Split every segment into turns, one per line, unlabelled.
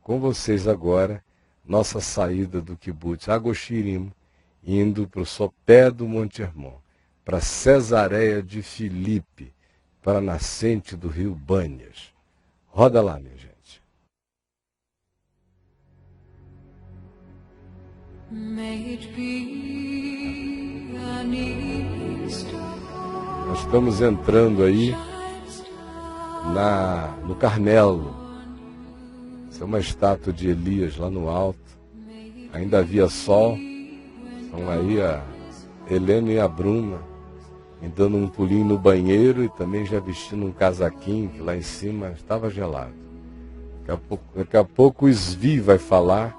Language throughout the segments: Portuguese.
com vocês agora nossa saída do Kibutz Agoshirimo, indo para o sopé do Monte Hermon, para Cesareia de Filipe, para a nascente do rio Bânias. Roda lá, minha gente. Nós estamos entrando aí no Carmelo. Essa é uma estátua de Elias lá no alto. Ainda havia sol. Estão aí a Helena e a Bruna me dando um pulinho no banheiro e também já vestindo um casaquinho, que lá em cima estava gelado. Daqui a pouco o Svi vai falar,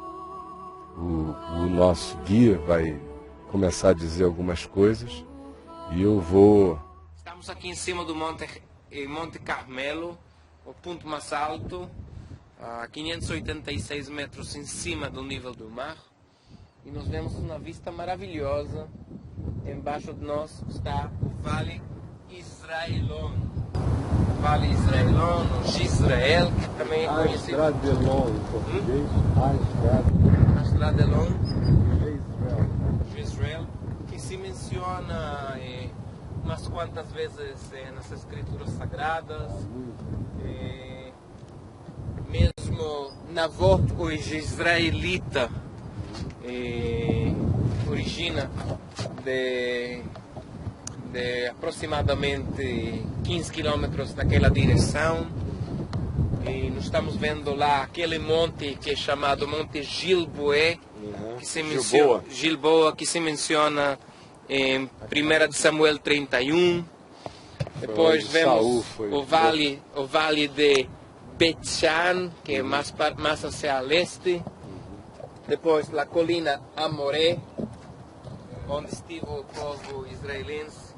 o nosso guia vai começar a dizer algumas coisas e eu vou...
Estamos aqui em cima do Monte Carmelo, o ponto mais alto, a 586 metros em cima do nível do mar, e nós vemos uma vista maravilhosa. Embaixo de nós está o Vale Israelon. O Vale Israelon, o Gisrael, que também é conhecido...
Astradelon em português.
Astradelon. Gisrael, que se menciona umas quantas vezes nas escrituras sagradas. Mesmo Navot, o israelita, origina de aproximadamente 15 quilômetros naquela direção. E nós estamos vendo lá aquele monte que é chamado Monte Gilboa, que se menciona em 1 de Samuel 31. Depois vemos o vale de Bet-Shan, que é mais hacia leste. Depois a colina Amoré, onde esteve o povo israelense.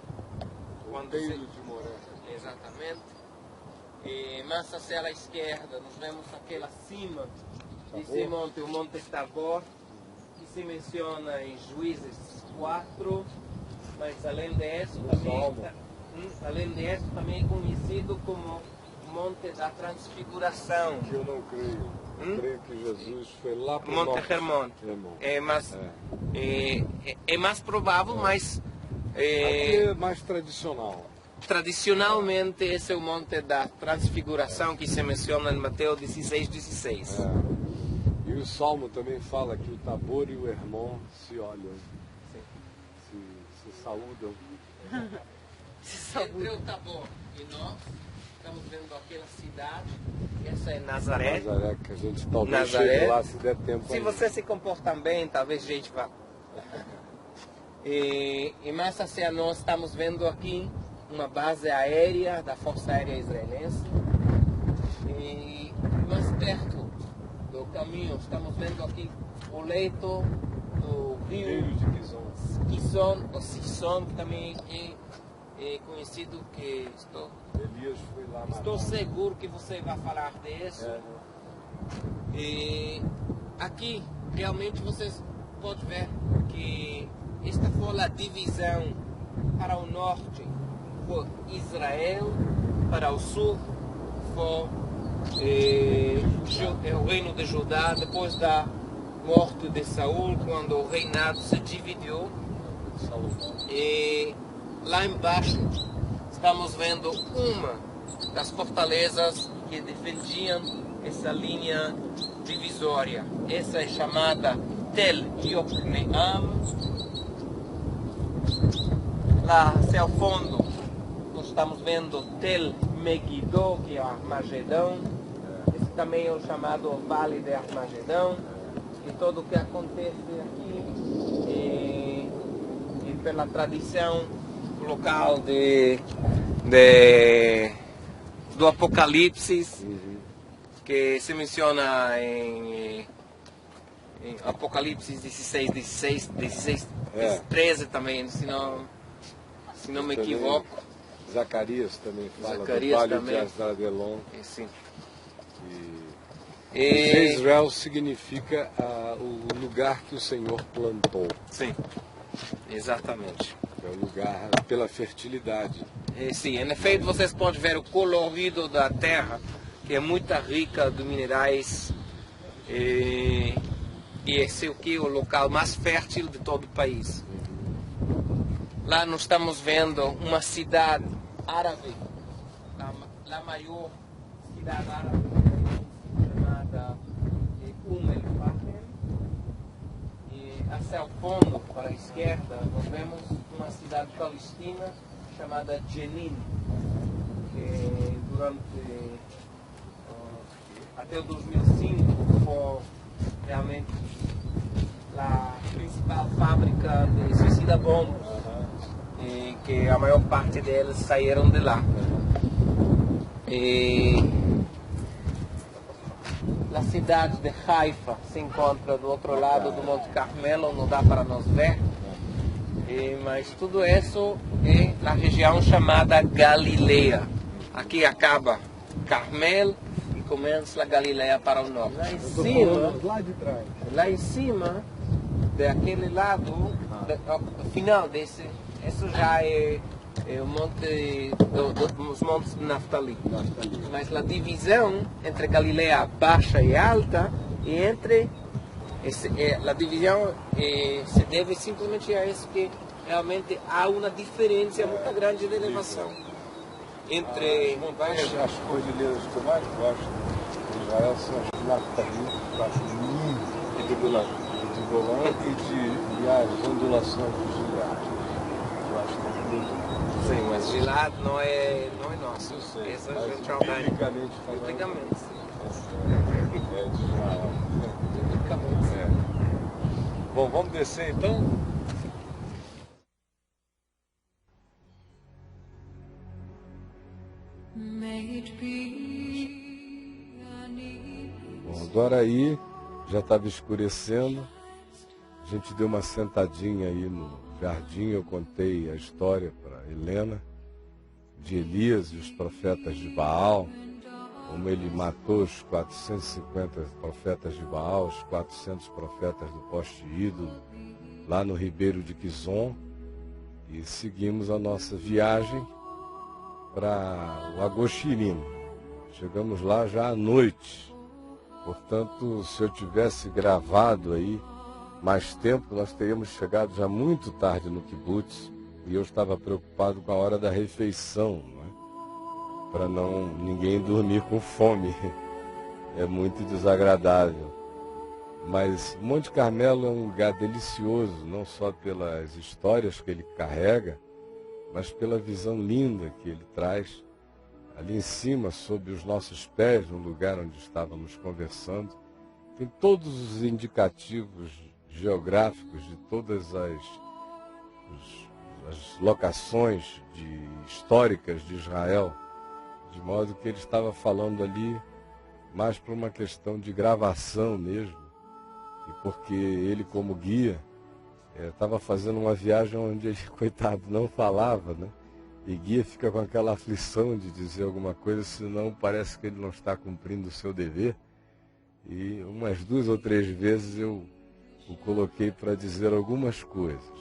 De Moré.
Exatamente. E mais hacia a esquerda, nós vemos aquela cima desse monte, o Monte Tabor, que se menciona em Juízes 4, mas além disso também é conhecido como Monte da Transfiguração.
Que eu não creio. Eu creio que Jesus foi lá para o
Monte Hermon. É mais provável, mas...
Aqui é mais tradicional.
Tradicionalmente, esse é o Monte da Transfiguração que se menciona em Mateus 16:16.
E o Salmo também fala que o Tabor e o Hermon se olham, se saúdam.
Entre o Tabor e nós, estamos vendo aquela cidade, essa é Nazaré.
Nazaré, que a gente talvez chegue lá se der tempo.
Se você se comportar bem, talvez a gente vá. E mais hacia nós estamos vendo aqui uma base aérea da Força Aérea Israelense. E mais perto do caminho estamos vendo aqui o leito do rio Kison, ou Sison, que também é conhecido, que
Elias foi lá.
Estou seguro que você vai falar disso. E aqui realmente vocês podem ver que esta foi a divisão. Para o norte foi Israel, para o sul foi o reino de Judá, depois da morte de Saul, quando o reinado se dividiu. E lá embaixo estamos vendo uma das fortalezas que defendiam essa linha divisória. Essa é chamada Tel Yokneam. Lá ao fundo nós estamos vendo Tel Megiddo, que é Armagedão. Esse também é o chamado Vale de Armagedão. E tudo o que acontece aqui e pela tradição local do Apocalipse, que se menciona em Apocalipse 16, 13 também, se não me equivoco.
Zacarias também fala do Vale de Astradelon.
Sim.
Israel significa o lugar que o Senhor plantou.
Sim, exatamente.
É o lugar pela fertilidade.
Sim, em efeito vocês podem ver o colorido da terra, que é muito rica de minerais E esse aqui é o local mais fértil de todo o país. Lá nós estamos vendo uma cidade árabe, a maior cidade árabe, chamada El-Fahim. E hacia o fundo, para a esquerda, nós vemos uma cidade palestina chamada Jenin, que durante até o 2005 foi realmente a principal fábrica de suicida-bombas, e que a maior parte deles saíram de lá. E a cidade de Haifa se encontra do outro lado do Monte Carmelo, não dá para nós ver, mas tudo isso é na região chamada Galileia. Aqui acaba Carmelo e começa a Galileia para o norte. Lá em cima, daquele lado, o final desse, isso já é o monte, os montes de Naftali. Mas a divisão entre Galileia baixa e alta, e entre a divisão se deve simplesmente a isso, que realmente há uma diferença muito grande de elevação entre
As cordilheiras que eu mais gosto de Israel são as de Naftali, eu acho lindo. E do Golã. De Golã e as ondulações do Gilead. Eu acho que é lindo.
Sim, mas Gilead não é nosso.
Eu sei.
Essa
Mas
é Jordânia.
biblicamente falando,
Biblicamente, sim.
é de Israel.
Biblicamente, sim.
Bom, vamos descer então? Bom, agora aí já estava escurecendo, a gente deu uma sentadinha aí no jardim, eu contei a história para Helena de Elias e os profetas de Baal, como ele matou os 450 profetas de Baal, os 400 profetas do poste ídolo, lá no Ribeiro de Quizon, e seguimos a nossa viagem para o Agoshirino. Chegamos lá já à noite, portanto, se eu tivesse gravado aí mais tempo, nós teríamos chegado já muito tarde no kibutz, e eu estava preocupado com a hora da refeição, para não ninguém dormir com fome. É muito desagradável. Mas Monte Carmelo é um lugar delicioso, não só pelas histórias que ele carrega, mas pela visão linda que ele traz. Ali em cima, sob os nossos pés, no lugar onde estávamos conversando, tem todos os indicativos geográficos de todas as locações históricas de Israel, de modo que ele estava falando ali mais por uma questão de gravação mesmo, e porque ele, como guia, estava fazendo uma viagem onde ele, coitado, não falava, né? E guia fica com aquela aflição de dizer alguma coisa, senão parece que ele não está cumprindo o seu dever. E umas 2 ou 3 vezes eu o coloquei para dizer algumas coisas.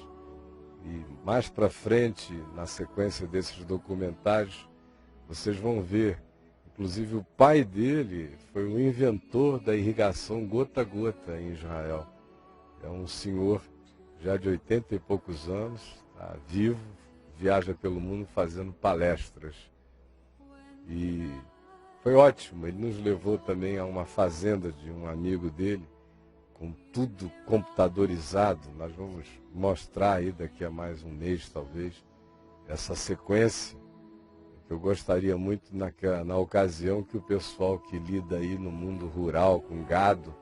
E mais para frente, na sequência desses documentários, vocês vão ver, inclusive o pai dele foi o inventor da irrigação gota a gota em Israel. É um senhor já de 80 e poucos anos, está vivo, viaja pelo mundo fazendo palestras. E foi ótimo, ele nos levou também a uma fazenda de um amigo dele, com tudo computadorizado. Nós vamos mostrar aí daqui a mais um mês, talvez, essa sequência, que eu gostaria muito na ocasião que o pessoal que lida aí no mundo rural, com gado,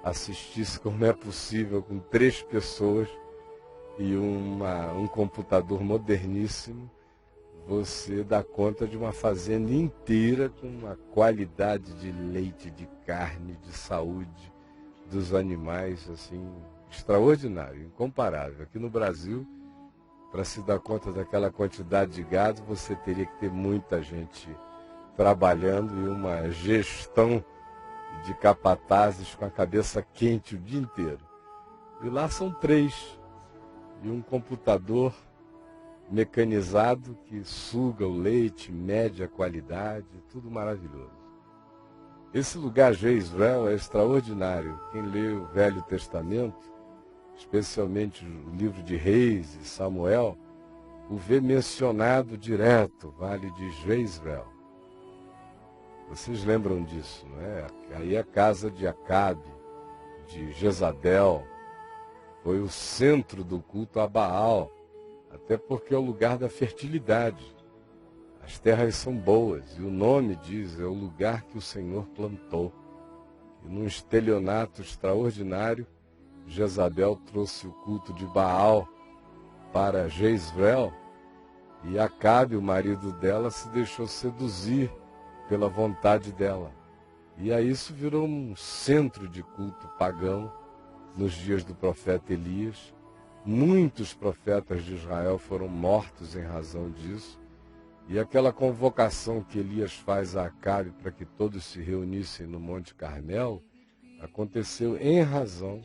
assistisse como é possível com 3 pessoas e um computador moderníssimo, você dá conta de uma fazenda inteira com uma qualidade de leite, de carne, de saúde dos animais, assim, extraordinário, incomparável. Aqui no Brasil, para se dar conta daquela quantidade de gado, você teria que ter muita gente trabalhando e uma gestão de capatazes com a cabeça quente o dia inteiro. E lá são 3, e um computador mecanizado que suga o leite, mede a qualidade, tudo maravilhoso. Esse lugar Jezreel é extraordinário. Quem lê o Velho Testamento, especialmente o livro de Reis e Samuel, o vê mencionado direto, Vale de Jezreel. Vocês lembram disso, não é? Aí a casa de Acabe, de Jezabel, foi o centro do culto a Baal, até porque é o lugar da fertilidade. As terras são boas, e o nome diz, é o lugar que o Senhor plantou. E num estelionato extraordinário, Jezabel trouxe o culto de Baal para Jezreel, e Acabe, o marido dela, se deixou seduzir pela vontade dela. E aí isso virou um centro de culto pagão nos dias do profeta Elias. Muitos profetas de Israel foram mortos em razão disso. E aquela convocação que Elias faz a Acabe para que todos se reunissem no Monte Carmelo, aconteceu em razão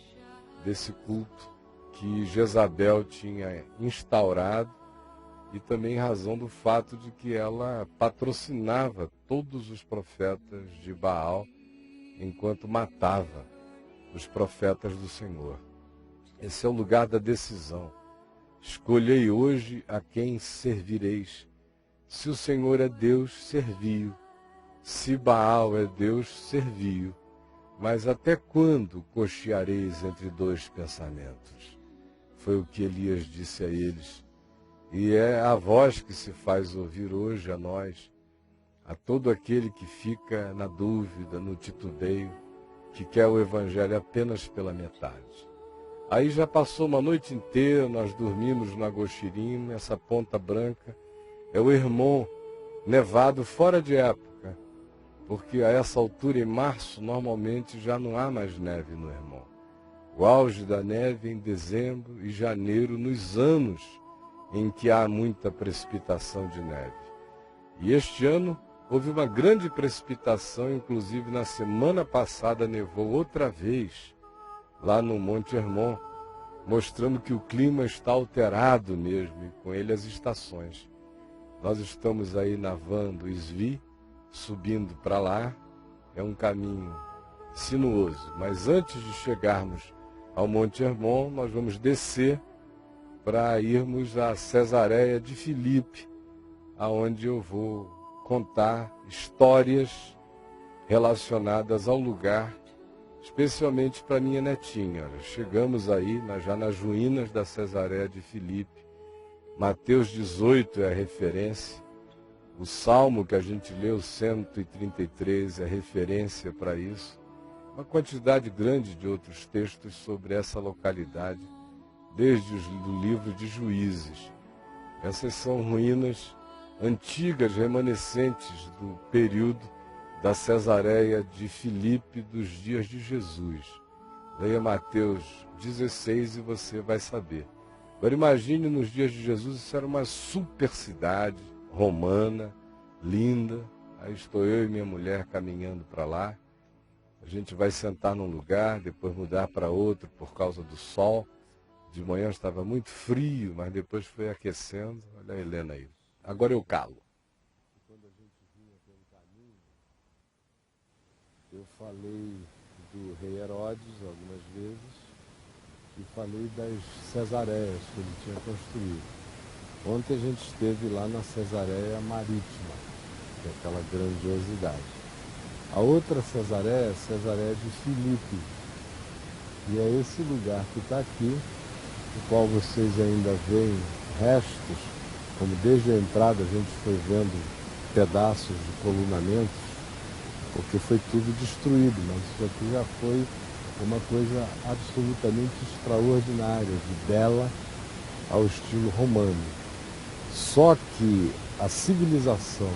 desse culto que Jezabel tinha instaurado e também em razão do fato de que ela patrocinava todos os profetas de Baal enquanto matava os profetas do Senhor. Esse é o lugar da decisão. Escolhei hoje a quem servireis. Se o Senhor é Deus, servi-o. Se Baal é Deus, servi-o. Mas até quando cocheareis entre dois pensamentos? Foi o que Elias disse a eles. E é a voz que se faz ouvir hoje a nós, a todo aquele que fica na dúvida, no titubeio, que quer o Evangelho apenas pela metade. Aí já passou uma noite inteira, nós dormimos no Agoxirim, essa ponta branca, é o Hermon, nevado fora de época, porque a essa altura, em março, normalmente já não há mais neve no Hermon. O auge da neve é em dezembro e janeiro, nos anos em que há muita precipitação de neve. E este ano houve uma grande precipitação, inclusive na semana passada nevou outra vez, lá no Monte Hermon, mostrando que o clima está alterado mesmo, e com ele as estações. Nós estamos aí na van do Svi, subindo para lá, é um caminho sinuoso, mas antes de chegarmos ao Monte Hermon, nós vamos descer para irmos a Cesareia de Filipe, aonde eu vou contar histórias relacionadas ao lugar, especialmente para minha netinha. Chegamos aí, já nas ruínas da Cesareia de Filipe. Mateus 18 é a referência. O Salmo que a gente leu, 133, é referência para isso. Uma quantidade grande de outros textos sobre essa localidade, desde o livro de Juízes. Essas são ruínas antigas, remanescentes do período da Cesareia de Filipe dos dias de Jesus. Leia Mateus 16 e você vai saber. Agora imagine nos dias de Jesus, isso era uma super cidade romana, linda. Aí estou eu e minha mulher caminhando para lá. A gente vai sentar num lugar, depois mudar para outro por causa do sol. De manhã estava muito frio, mas depois foi aquecendo. Olha a Helena aí. Agora eu calo. Quando a gente vinha pelo caminho, eu falei do rei Herodes algumas vezes e falei das Cesareias que ele tinha construído. Ontem a gente esteve lá na Cesareia Marítima, que é aquela grandiosidade. A outra Cesareia é a Cesareia de Filipe. E é esse lugar que está aqui, no qual vocês ainda veem restos, como desde a entrada a gente foi vendo pedaços de colunamentos, porque foi tudo destruído, mas isso aqui já foi uma coisa absolutamente extraordinária, de bela ao estilo romano. Só que a civilização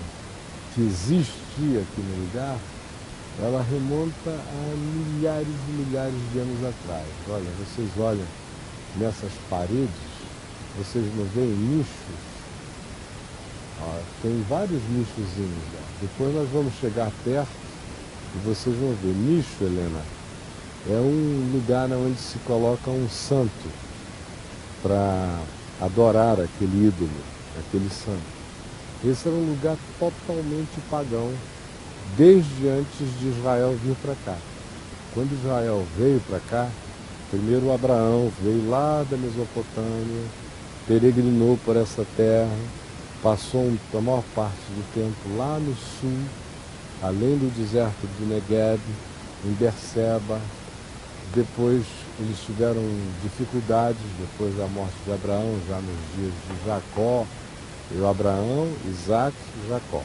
que existia aqui no lugar, ela remonta a milhares e milhares de anos atrás. Olha, vocês olham nessas paredes, vocês não veem nichos? Ó, tem vários nichozinhos lá. Depois nós vamos chegar perto e vocês vão ver. Nicho, Helena, é um lugar onde se coloca um santo para adorar aquele ídolo, aquele santo. Esse era um lugar totalmente pagão, desde antes de Israel vir para cá. Quando Israel veio para cá, primeiro Abraão veio lá da Mesopotâmia, peregrinou por essa terra, passou a maior parte do tempo lá no sul, além do deserto do Negueb, em Berseba. Depois eles tiveram dificuldades, depois da morte de Abraão, já nos dias de Jacó, Abraão, Isaac e Jacó.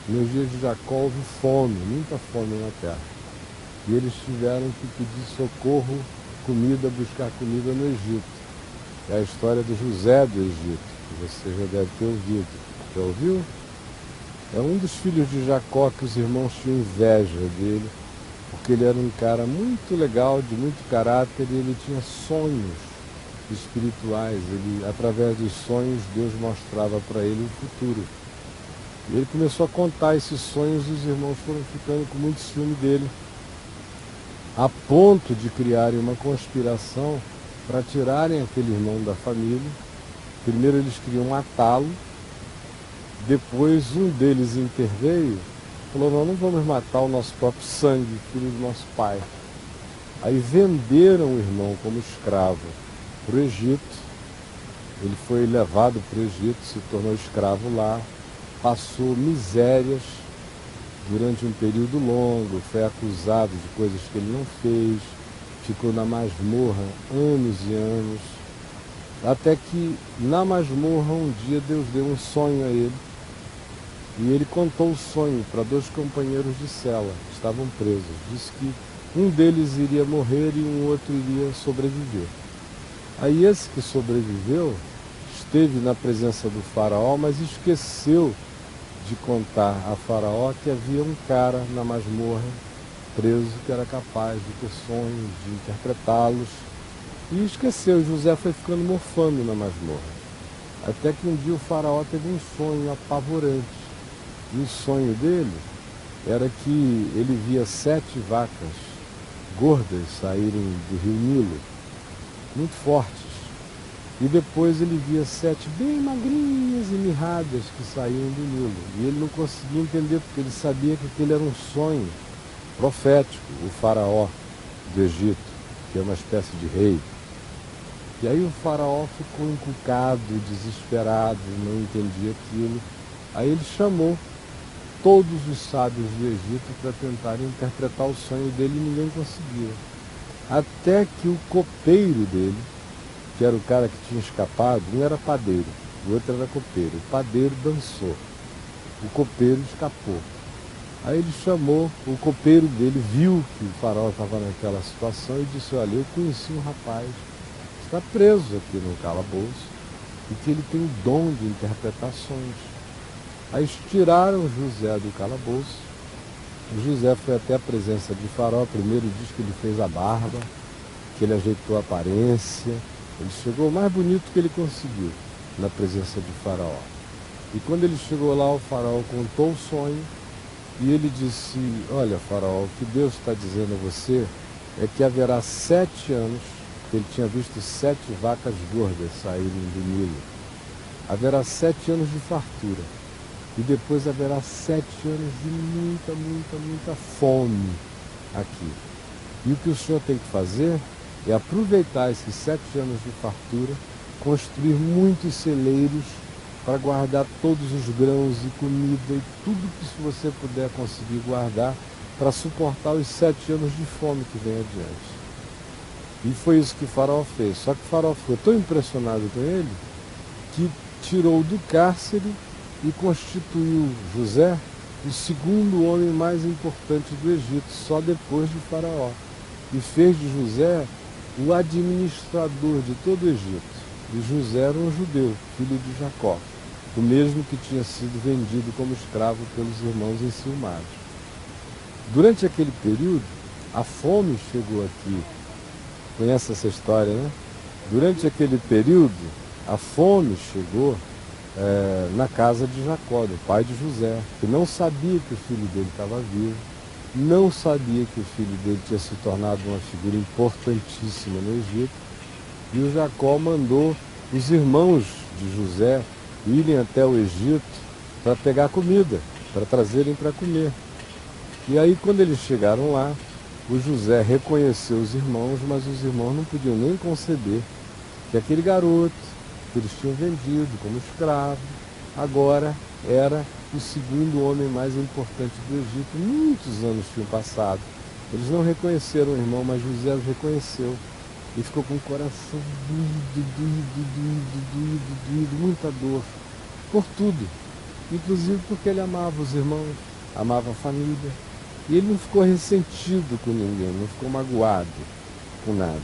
Nos dias de Jacó houve fome, muita fome na terra. E eles tiveram que pedir socorro, comida, buscar comida no Egito. É a história do José do Egito, que você já deve ter ouvido. Já ouviu? É um dos filhos de Jacó que os irmãos tinham inveja dele, porque ele era um cara muito legal, de muito caráter, e ele tinha sonhos espirituais. Ele, através dos sonhos, Deus mostrava para ele o futuro. E ele começou a contar esses sonhos e os irmãos foram ficando com muito ciúme dele, a ponto de criarem uma conspiração para tirarem aquele irmão da família. Primeiro eles queriam matá-lo, depois um deles interveio, falou: não vamos matar o nosso próprio sangue, filho do nosso pai. Aí venderam o irmão como escravo para o Egito. Ele foi levado para o Egito, se tornou escravo lá, passou misérias durante um período longo, foi acusado de coisas que ele não fez, ficou na masmorra anos e anos, até que na masmorra um dia Deus deu um sonho a ele, e ele contou o sonho para 2 companheiros de cela, que estavam presos. Disse que um deles iria morrer e um outro iria sobreviver. Aí esse que sobreviveu esteve na presença do faraó, mas esqueceu de contar a Faraó que havia um cara na masmorra preso que era capaz de ter sonhos, de interpretá-los, e esqueceu. José foi ficando mofando na masmorra, até que um dia o Faraó teve um sonho apavorante, e o sonho dele era que ele via 7 vacas gordas saírem do rio Nilo, muito fortes. E depois ele via 7 bem magrinhas e mirradas que saíam do Nilo. E ele não conseguia entender, porque ele sabia que aquele era um sonho profético, o faraó do Egito, que é uma espécie de rei. E aí o faraó ficou encucado, desesperado, não entendia aquilo. Aí ele chamou todos os sábios do Egito para tentarem interpretar o sonho dele, e ninguém conseguia. Até que o copeiro dele, que era o cara que tinha escapado, um era padeiro, o outro era copeiro. O padeiro dançou, o copeiro escapou. Aí ele chamou, o copeiro dele viu que o faraó estava naquela situação e disse: olha, eu conheci um rapaz que está preso aqui no calabouço e que ele tem o dom de interpretar sonhos. Aí tiraram José do calabouço. O José foi até a presença de faraó. Primeiro diz que ele fez a barba, que ele ajeitou a aparência. Ele chegou o mais bonito que ele conseguiu na presença de faraó. E quando ele chegou lá, o faraó contou o sonho e ele disse: olha, faraó, o que Deus está dizendo a você é que haverá 7 anos, que ele tinha visto 7 vacas gordas saírem do Nilo. Haverá 7 anos de fartura e depois haverá 7 anos de muita fome aqui. E o que o senhor tem que fazer é aproveitar esses 7 anos de fartura, construir muitos celeiros para guardar todos os grãos e comida e tudo que você puder conseguir guardar para suportar os 7 anos de fome que vem adiante. E foi isso que o faraó fez. Só que o faraó ficou tão impressionado com ele que tirou do cárcere e constituiu José o 2º homem mais importante do Egito, só depois do faraó. E fez de José o administrador de todo o Egito. E José era um judeu, filho de Jacó, o mesmo que tinha sido vendido como escravo pelos irmãos enciumados. Durante aquele período, a fome chegou aqui. Conhece essa história, né? Durante aquele período, a fome chegou na casa de Jacó, do pai de José, que não sabia que o filho dele estava vivo, não sabia que o filho dele tinha se tornado uma figura importantíssima no Egito, e o Jacó mandou os irmãos de José irem até o Egito para pegar comida, para trazerem para comer. E aí, quando eles chegaram lá, o José reconheceu os irmãos, mas os irmãos não podiam nem conceber que aquele garoto que eles tinham vendido como escravo, agora era o segundo homem mais importante do Egito. Muitos anos tinham passado. Eles não reconheceram o irmão, mas José os reconheceu. E ficou com o coração doído, muita dor, por tudo. Inclusive porque ele amava os irmãos, amava a família. E ele não ficou ressentido com ninguém, não ficou magoado com nada.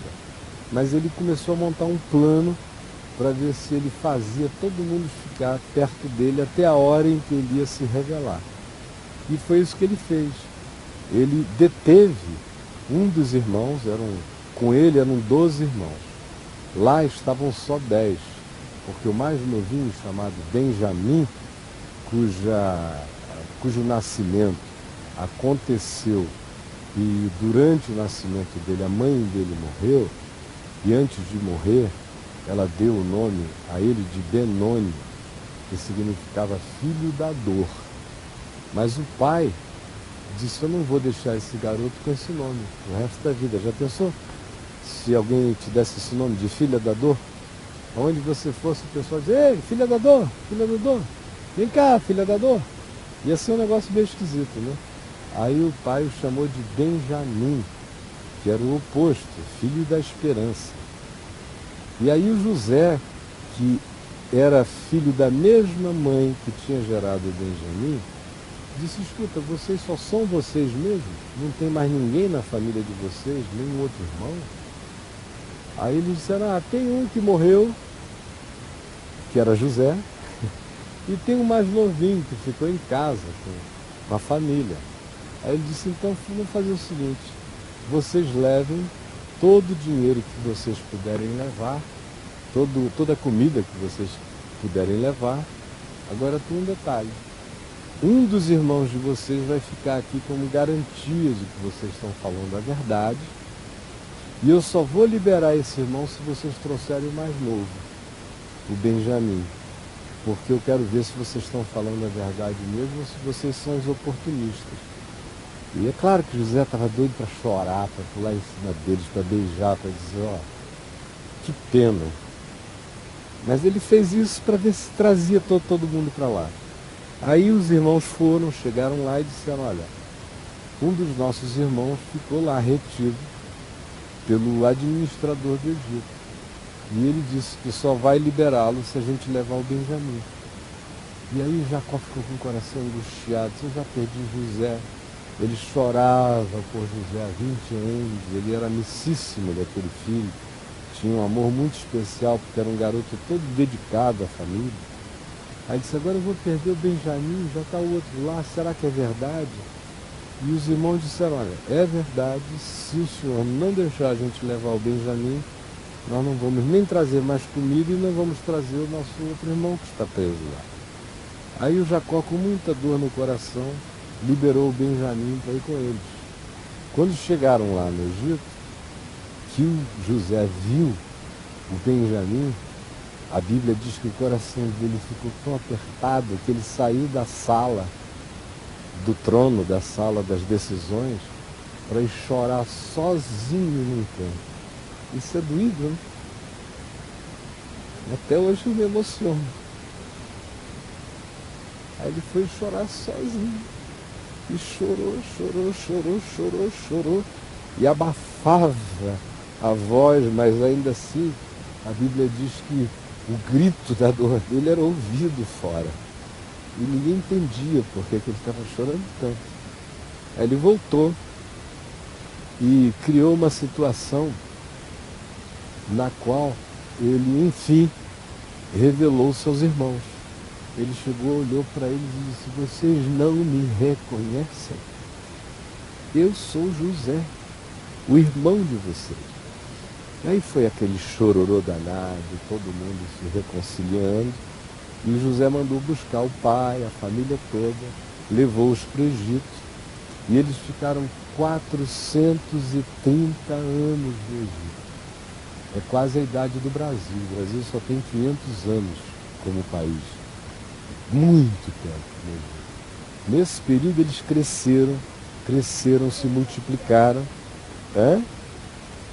Mas ele começou a montar um plano para ver se ele fazia todo mundo ficar perto dele até a hora em que ele ia se revelar. E foi isso que ele fez. Ele deteve um dos irmãos, com ele eram 12 irmãos. Lá estavam só 10, porque o mais novinho, chamado Benjamim, cujo nascimento aconteceu e durante o nascimento dele a mãe dele morreu, e antes de morrer ela deu o nome a ele de Benoni, que significava filho da dor. Mas o pai disse: eu não vou deixar esse garoto com esse nome o resto da vida. Já pensou se alguém te desse esse nome de filha da dor? Onde você fosse, o pessoal dizia: ei, filha da dor, vem cá, filha da dor. Ia ser um negócio meio esquisito, né? Aí o pai o chamou de Benjamim, que era o oposto, filho da esperança. E aí o José, que era filho da mesma mãe que tinha gerado o Benjamim, disse: escuta, vocês só são vocês mesmos? Não tem mais ninguém na família de vocês, nenhum outro irmão? Aí eles disseram: tem um que morreu, que era José, e tem um mais novinho que ficou em casa com a família. Aí ele disse: então vamos fazer o seguinte, vocês levem todo o dinheiro que vocês puderem levar, toda a comida que vocês puderem levar. Agora tem um detalhe: um dos irmãos de vocês vai ficar aqui como garantia de que vocês estão falando a verdade, e eu só vou liberar esse irmão se vocês trouxerem o mais novo, o Benjamim, porque eu quero ver se vocês estão falando a verdade mesmo ou se vocês são os oportunistas. E é claro que José estava doido para chorar, para pular em cima deles, para beijar, para dizer: ó, que pena. Mas ele fez isso para ver se trazia todo mundo para lá. Aí os irmãos chegaram lá e disseram: olha, um dos nossos irmãos ficou lá retido pelo administrador do Egito. E ele disse que só vai liberá-lo se a gente levar o Benjamim. E aí Jacó ficou com o coração angustiado: eu já perdi José. Ele chorava por José há 20 anos, ele era amicíssimo daquele filho, tinha um amor muito especial, porque era um garoto todo dedicado à família. Aí disse: agora eu vou perder o Benjamim, já está o outro lá, será que é verdade? E os irmãos disseram: olha, é verdade, se o senhor não deixar a gente levar o Benjamim, nós não vamos nem trazer mais comida e não vamos trazer o nosso outro irmão que está preso lá. Aí o Jacó, com muita dor no coração, liberou o Benjamim para ir com eles. Quando chegaram lá no Egito, que o José viu o Benjamim, a Bíblia diz que o coração dele ficou tão apertado que ele saiu da sala do trono, da sala das decisões, para ir chorar sozinho num canto. Isso é doído, né? Até hoje eu me emociono. Aí ele foi chorar sozinho. E chorou, e abafava a voz, mas ainda assim a Bíblia diz que o grito da dor dele era ouvido fora. E ninguém entendia por que ele estava chorando tanto. Aí ele voltou e criou uma situação na qual ele, enfim, revelou seus irmãos. Ele chegou, olhou para eles e disse: vocês não me reconhecem? Eu sou José, o irmão de vocês. E aí foi aquele chororô danado, todo mundo se reconciliando. E o José mandou buscar o pai, a família toda, levou-os para o Egito. E eles ficaram 430 anos no Egito. É quase a idade do Brasil. O Brasil só tem 500 anos como país. Muito tempo mesmo. Nesse período eles cresceram, cresceram, se multiplicaram.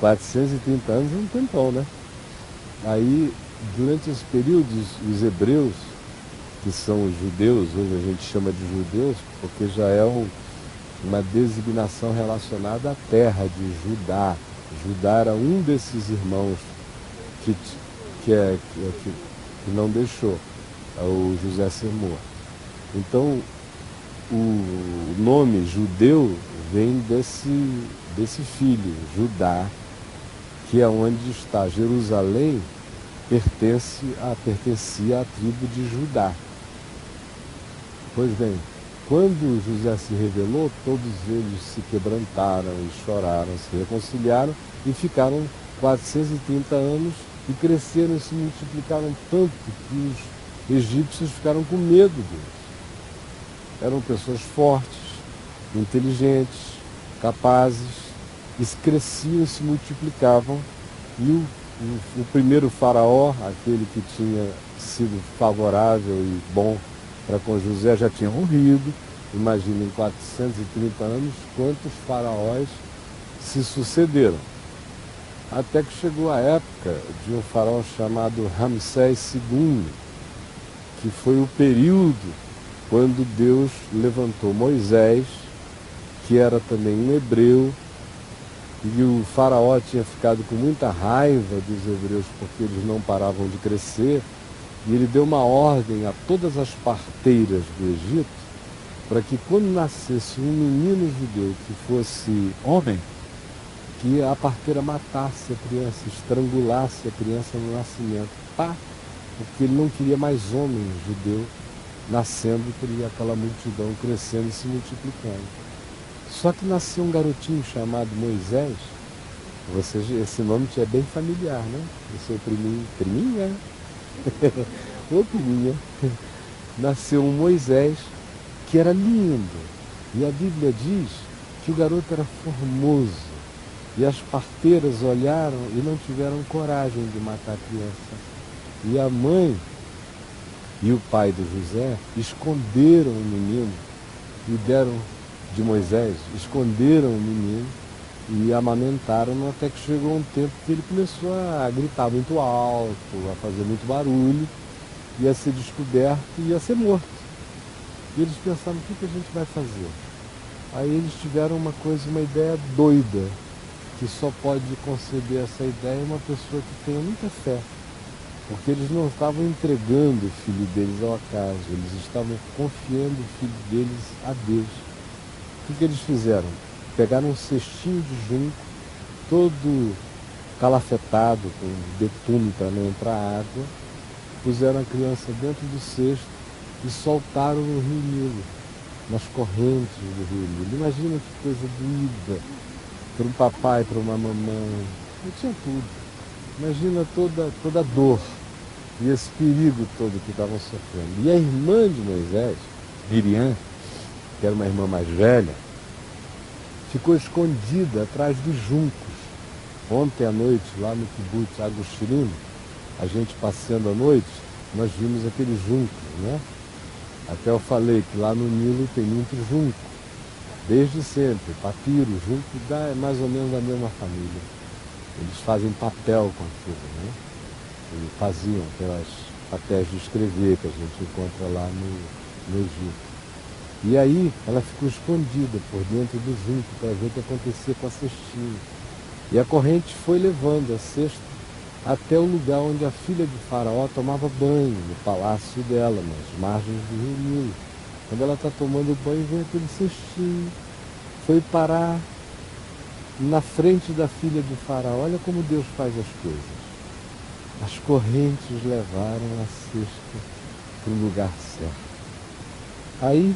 430 anos é um tempão, né? Aí, durante esse período, os hebreus, que são os judeus, hoje a gente chama de judeus, porque já é uma designação relacionada à terra de Judá. Judá era um desses irmãos que não deixou o José ser morto. Então, o nome judeu vem desse filho, Judá, que é onde está Jerusalém, pertencia à tribo de Judá. Pois bem, quando José se revelou, todos eles se quebrantaram e choraram, se reconciliaram e ficaram 430 anos e cresceram e se multiplicaram tanto que os egípcios ficaram com medo deles. Eram pessoas fortes, inteligentes, capazes, e cresciam e se multiplicavam. E o primeiro faraó, aquele que tinha sido favorável e bom para com José, já tinha morrido. Imagina, em 430 anos, quantos faraós se sucederam. Até que chegou a época de um faraó chamado Ramsés II, que foi o período quando Deus levantou Moisés, que era também um hebreu, e o faraó tinha ficado com muita raiva dos hebreus porque eles não paravam de crescer, e ele deu uma ordem a todas as parteiras do Egito para que quando nascesse um menino judeu que fosse homem, que a parteira matasse a criança, estrangulasse a criança no nascimento, porque ele não queria mais homem judeu nascendo, queria aquela multidão crescendo e se multiplicando. Só que nasceu um garotinho chamado Moisés. Esse nome te é bem familiar, né? O seu priminha? Ô priminha. Nasceu um Moisés que era lindo. E a Bíblia diz que o garoto era formoso. E as parteiras olharam e não tiveram coragem de matar a criança. E a mãe e o pai do José esconderam o menino e de Moisés, esconderam o menino e amamentaram até que chegou um tempo que ele começou a gritar muito alto, a fazer muito barulho, ia ser descoberto e ia ser morto. E eles pensaram, o que a gente vai fazer? Aí eles tiveram uma ideia doida, que só pode conceber essa ideia uma pessoa que tenha muita fé. Porque eles não estavam entregando o filho deles ao acaso, eles estavam confiando o filho deles a Deus. O que eles fizeram? Pegaram um cestinho de junco, todo calafetado, com betume para não entrar água, puseram a criança dentro do cesto e soltaram no rio Nilo, nas correntes do rio Nilo. Imagina que coisa doída, para um papai, para uma mamãe, não tinha tudo. Imagina toda a dor e esse perigo todo que estavam sofrendo. E a irmã de Moisés, Miriam, que era uma irmã mais velha, ficou escondida atrás dos juncos. Ontem à noite, lá no Kibbutz Agostinho, a gente passeando à noite, nós vimos aqueles juncos, né? Até eu falei que lá no Nilo tem muito junco, desde sempre. Papiro, junco, é mais ou menos da mesma família. Eles fazem papel com aquilo, né? Eles faziam aquelas papéis de escrever que a gente encontra lá no Egito. E aí ela ficou escondida por dentro do junco para ver o que acontecia com a cestinha. E a corrente foi levando a cesta até o lugar onde a filha de Faraó tomava banho, no palácio dela, nas margens do rio Nilo. Quando ela está tomando banho, vem aquele cestinho. Foi parar na frente da filha de Faraó. Olha como Deus faz as coisas. As correntes levaram a cesta para o lugar certo. Aí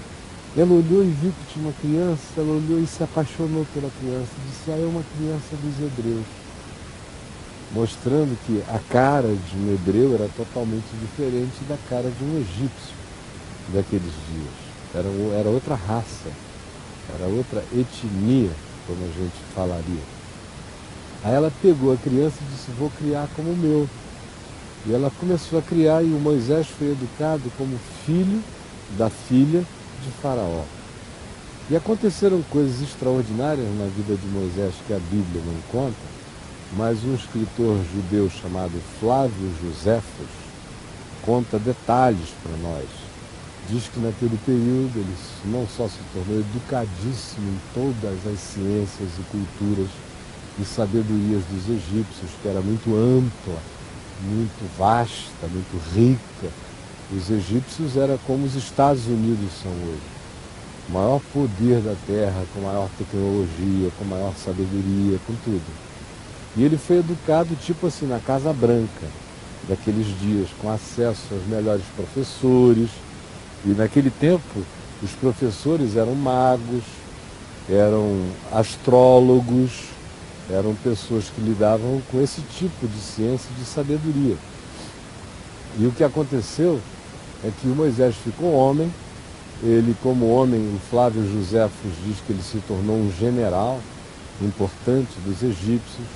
ela olhou e viu que tinha uma criança, ela olhou e se apaixonou pela criança. Disse, é uma criança dos hebreus. Mostrando que a cara de um hebreu era totalmente diferente da cara de um egípcio daqueles dias. Era outra raça, era outra etnia, como a gente falaria. Aí ela pegou a criança e disse, vou criar como o meu. E ela começou a criar, e o Moisés foi educado como filho da filha de Faraó. E aconteceram coisas extraordinárias na vida de Moisés que a Bíblia não conta, mas um escritor judeu chamado Flávio Joséfos conta detalhes para nós. Diz que naquele período ele não só se tornou educadíssimo em todas as ciências e culturas e sabedorias dos egípcios, que era muito ampla, muito vasta, muito rica. Os egípcios eram como os Estados Unidos são hoje. O maior poder da terra, com maior tecnologia, com maior sabedoria, com tudo. E ele foi educado tipo assim na Casa Branca, daqueles dias, com acesso aos melhores professores. E naquele tempo, os professores eram magos, eram astrólogos, eram pessoas que lidavam com esse tipo de ciência e de sabedoria. E o que aconteceu é que o Moisés ficou homem. Ele, como homem, o Flávio Joséfos diz que ele se tornou um general importante dos egípcios.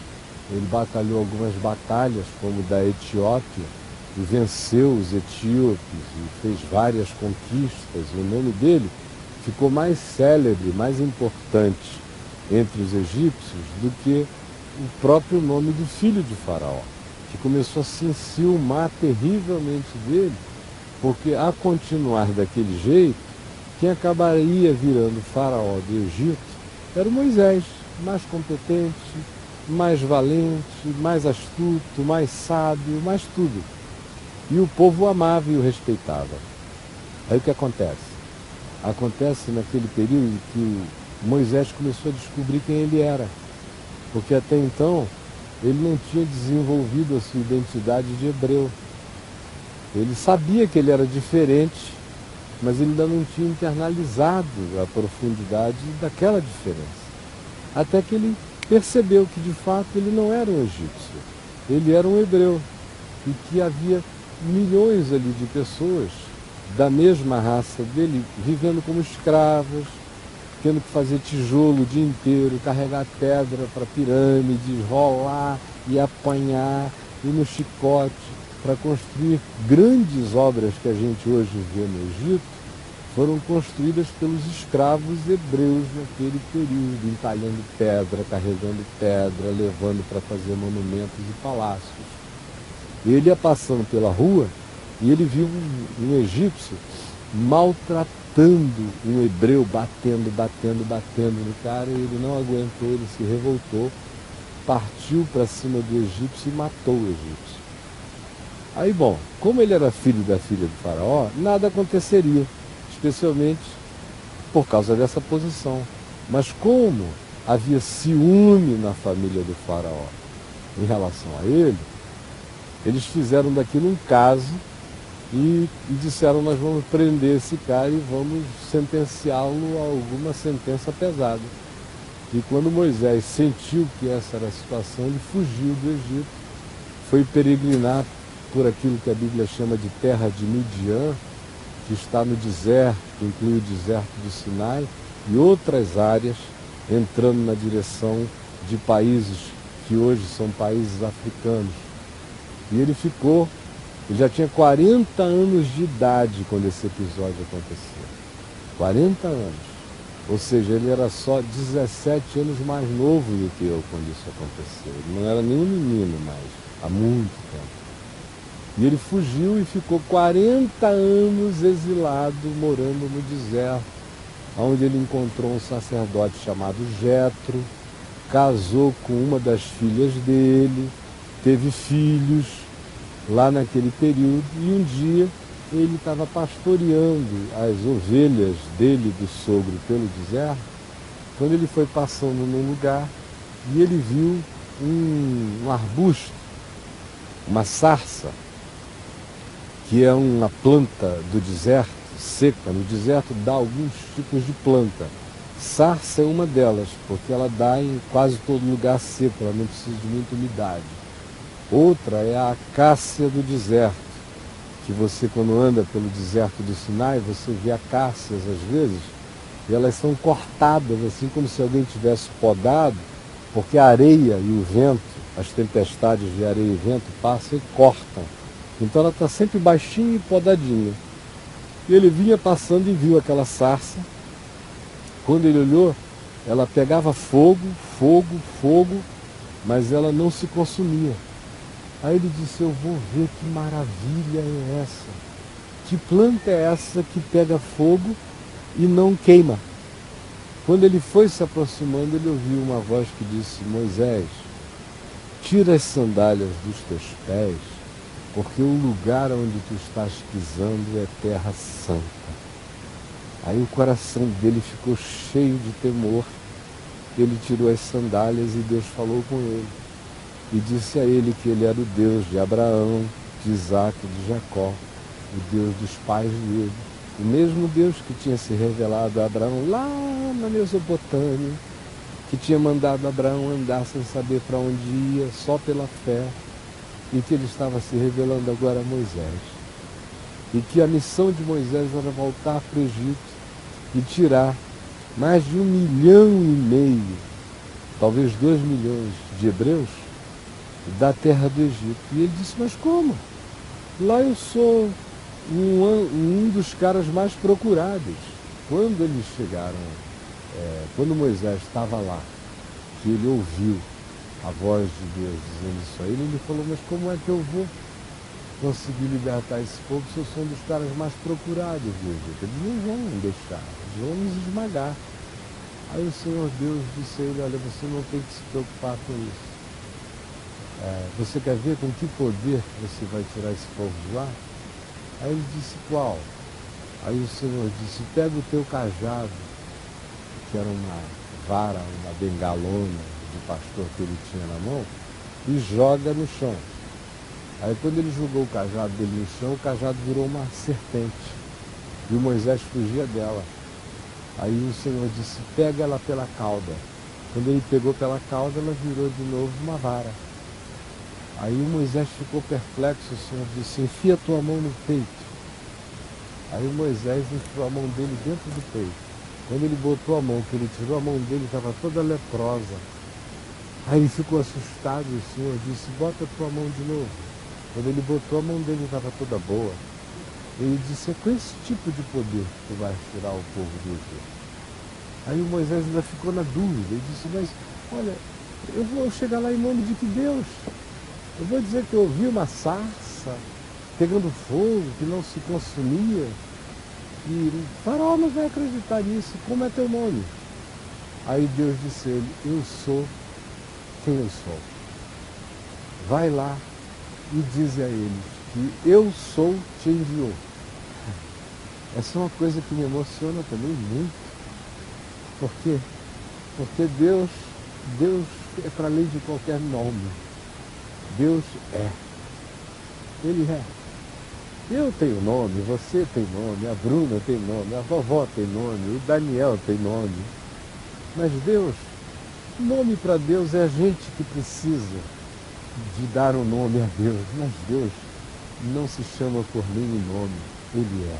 Ele batalhou algumas batalhas, como da Etiópia, e venceu os etíopes e fez várias conquistas. O nome dele ficou mais célebre, mais importante entre os egípcios do que o próprio nome do filho de Faraó, que começou a se enciumar terrivelmente dele, porque a continuar daquele jeito, quem acabaria virando Faraó do Egito era o Moisés, mais competente, mais valente, mais astuto, mais sábio, mais tudo. E o povo o amava e o respeitava. Aí o que acontece? Acontece naquele período que Moisés começou a descobrir quem ele era. Porque até então ele não tinha desenvolvido a sua identidade de hebreu. Ele sabia que ele era diferente, mas ele ainda não tinha internalizado a profundidade daquela diferença. Até que ele percebeu que de fato ele não era um egípcio, ele era um hebreu, e que havia milhões ali de pessoas da mesma raça dele vivendo como escravos, tendo que fazer tijolo o dia inteiro, carregar pedra para pirâmides, rolar e apanhar, e no chicote, para construir grandes obras que a gente hoje vê no Egito, foram construídas pelos escravos hebreus naquele período, entalhando pedra, carregando pedra, levando para fazer monumentos e palácios. Ele ia passando pela rua e ele viu um egípcio maltratando um hebreu, batendo no cara, e ele não aguentou, ele se revoltou, partiu para cima do egípcio e matou o egípcio. Aí, bom, como ele era filho da filha do faraó, nada aconteceria, especialmente por causa dessa posição. Mas como havia ciúme na família do faraó em relação a ele, eles fizeram daquilo um caso e disseram: nós vamos prender esse cara e vamos sentenciá-lo a alguma sentença pesada. E quando Moisés sentiu que essa era a situação, ele fugiu do Egito, foi peregrinar por aquilo que a Bíblia chama de terra de Midian, que está no deserto, que inclui o deserto do Sinai, e outras áreas, entrando na direção de países que hoje são países africanos. E ele já tinha 40 anos de idade quando esse episódio aconteceu. 40 anos. Ou seja, ele era só 17 anos mais novo do que eu quando isso aconteceu. Ele não era nenhum menino mais, há muito tempo. E ele fugiu e ficou 40 anos exilado, morando no deserto, onde ele encontrou um sacerdote chamado Jetro, casou com uma das filhas dele, teve filhos lá naquele período, e um dia ele estava pastoreando as ovelhas dele, do sogro, pelo deserto, quando ele foi passando num lugar e ele viu um arbusto, uma sarça, que é uma planta do deserto, seca. No deserto dá alguns tipos de planta. Sarça é uma delas, porque ela dá em quase todo lugar seco, ela não precisa de muita umidade. Outra é a acácia do deserto, que você, quando anda pelo deserto do Sinai, você vê acácias às vezes, e elas são cortadas, assim como se alguém tivesse podado, porque a areia e o vento, as tempestades de areia e vento passam e cortam. Então ela está sempre baixinha e podadinha. E ele vinha passando e viu aquela sarça, Quando ele olhou, ela pegava fogo, fogo, fogo, mas ela não se consumia. Aí ele disse, eu vou ver que maravilha é essa. Que planta é essa que pega fogo e não queima? Quando ele foi se aproximando, ele ouviu uma voz que disse, Moisés, tira as sandálias dos teus pés, porque o lugar onde tu estás pisando é terra santa. Aí o coração dele ficou cheio de temor. Ele tirou as sandálias e Deus falou com ele. E disse a ele que ele era o Deus de Abraão, de Isaac e de Jacó, o Deus dos pais dele. O mesmo Deus que tinha se revelado a Abraão lá na Mesopotâmia, que tinha mandado Abraão andar sem saber para onde ia, só pela fé, e que ele estava se revelando agora a Moisés. E que a missão de Moisés era voltar para o Egito e tirar mais de 1,5 milhão, talvez 2 milhões de hebreus da terra do Egito. E ele disse, mas como? Lá eu sou um dos caras mais procurados. Quando eles chegaram, quando Moisés estava lá, que ele ouviu a voz de Deus dizendo isso a ele falou, mas como é que eu vou conseguir libertar esse povo se eu sou um dos caras mais procurados do Egito? Eles não vão deixar, eles vão nos esmagar. Aí o Senhor Deus disse a ele, olha, você não tem que se preocupar com isso. Você quer ver com que poder você vai tirar esse povo de lá? Aí ele disse, qual? Aí o Senhor disse, pega o teu cajado, que era uma vara, uma bengalona de pastor que ele tinha na mão, e joga no chão. Aí quando ele jogou o cajado dele no chão, o cajado virou uma serpente. E o Moisés fugia dela. Aí o Senhor disse, pega ela pela cauda. Quando ele pegou pela cauda, ela virou de novo uma vara. Aí o Moisés ficou perplexo, o Senhor disse, enfia tua mão no peito. Aí o Moisés enfiou a mão dele dentro do peito. Quando ele botou a mão, que ele tirou a mão dele, estava toda leprosa. Aí ele ficou assustado e o Senhor disse, bota a tua mão de novo. Quando ele botou a mão dele, estava toda boa. Ele disse, é com esse tipo de poder que tu vais tirar o povo do Egito. Aí o Moisés ainda ficou na dúvida. Ele disse, mas olha, eu vou chegar lá em nome de que Deus? Eu vou dizer que eu ouvi uma sarça pegando fogo, que não se consumia. E o faraó não vai acreditar nisso. Como é teu nome? Aí Deus disse a ele, eu sou quem eu sou. Vai lá e diz a eles que eu sou te enviou. Essa é uma coisa que me emociona também muito. Por quê? Porque Deus é para além de qualquer nome. Deus é. Ele é. Eu tenho nome, você tem nome, a Bruna tem nome, a vovó tem nome, o Daniel tem nome. Mas Deus, nome para Deus é a gente que precisa de dar um nome a Deus. Mas Deus não se chama por nenhum nome, Ele é.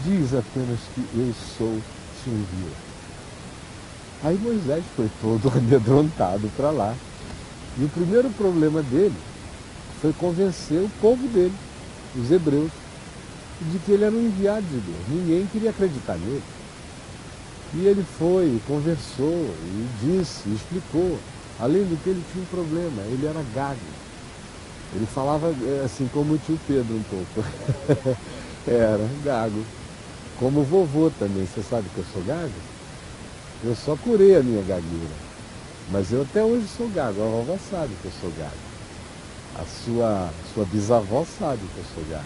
Diz apenas que eu sou, te envio. Aí Moisés foi todo amedrontado para lá. E o primeiro problema dele foi convencer o povo dele, os hebreus, de que ele era um enviado de Deus. Ninguém queria acreditar nele. E ele foi, conversou, e disse, explicou. Além do que ele tinha um problema, ele era gago. Ele falava assim como o tio Pedro um pouco. Era gago. Como o vovô também, você sabe que eu sou gago? Eu só curei a minha gagueira. Mas eu até hoje sou gago, a vovó sabe que eu sou gago. A sua bisavó sabe que eu sou gago.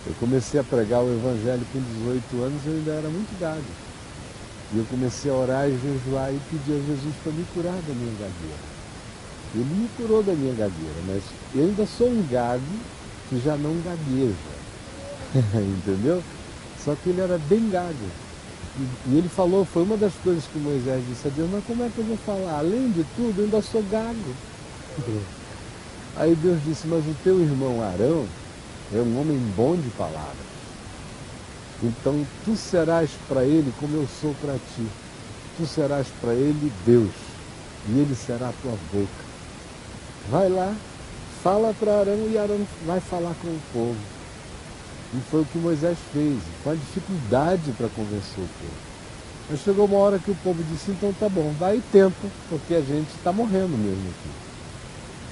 Eu comecei a pregar o evangelho com 18 anos e eu ainda era muito gago. E eu comecei a orar e jejuar e pedir a Jesus para me curar da minha gagueira. Ele me curou da minha gagueira, mas eu ainda sou um gago que já não gagueja. Entendeu? Só que ele era bem gago. E ele falou, foi uma das coisas que Moisés disse a Deus, mas como é que eu vou falar? Além de tudo, eu ainda sou gago. Aí Deus disse, mas o teu irmão Arão é um homem bom de palavras. Então tu serás para ele como eu sou para ti. Tu serás para ele Deus, e ele será a tua boca. Vai lá, fala para Arão e Arão vai falar com o povo. E foi o que Moisés fez, com a dificuldade para convencer o povo. Mas chegou uma hora que o povo disse, então tá bom, vai e tenta, porque a gente está morrendo mesmo aqui.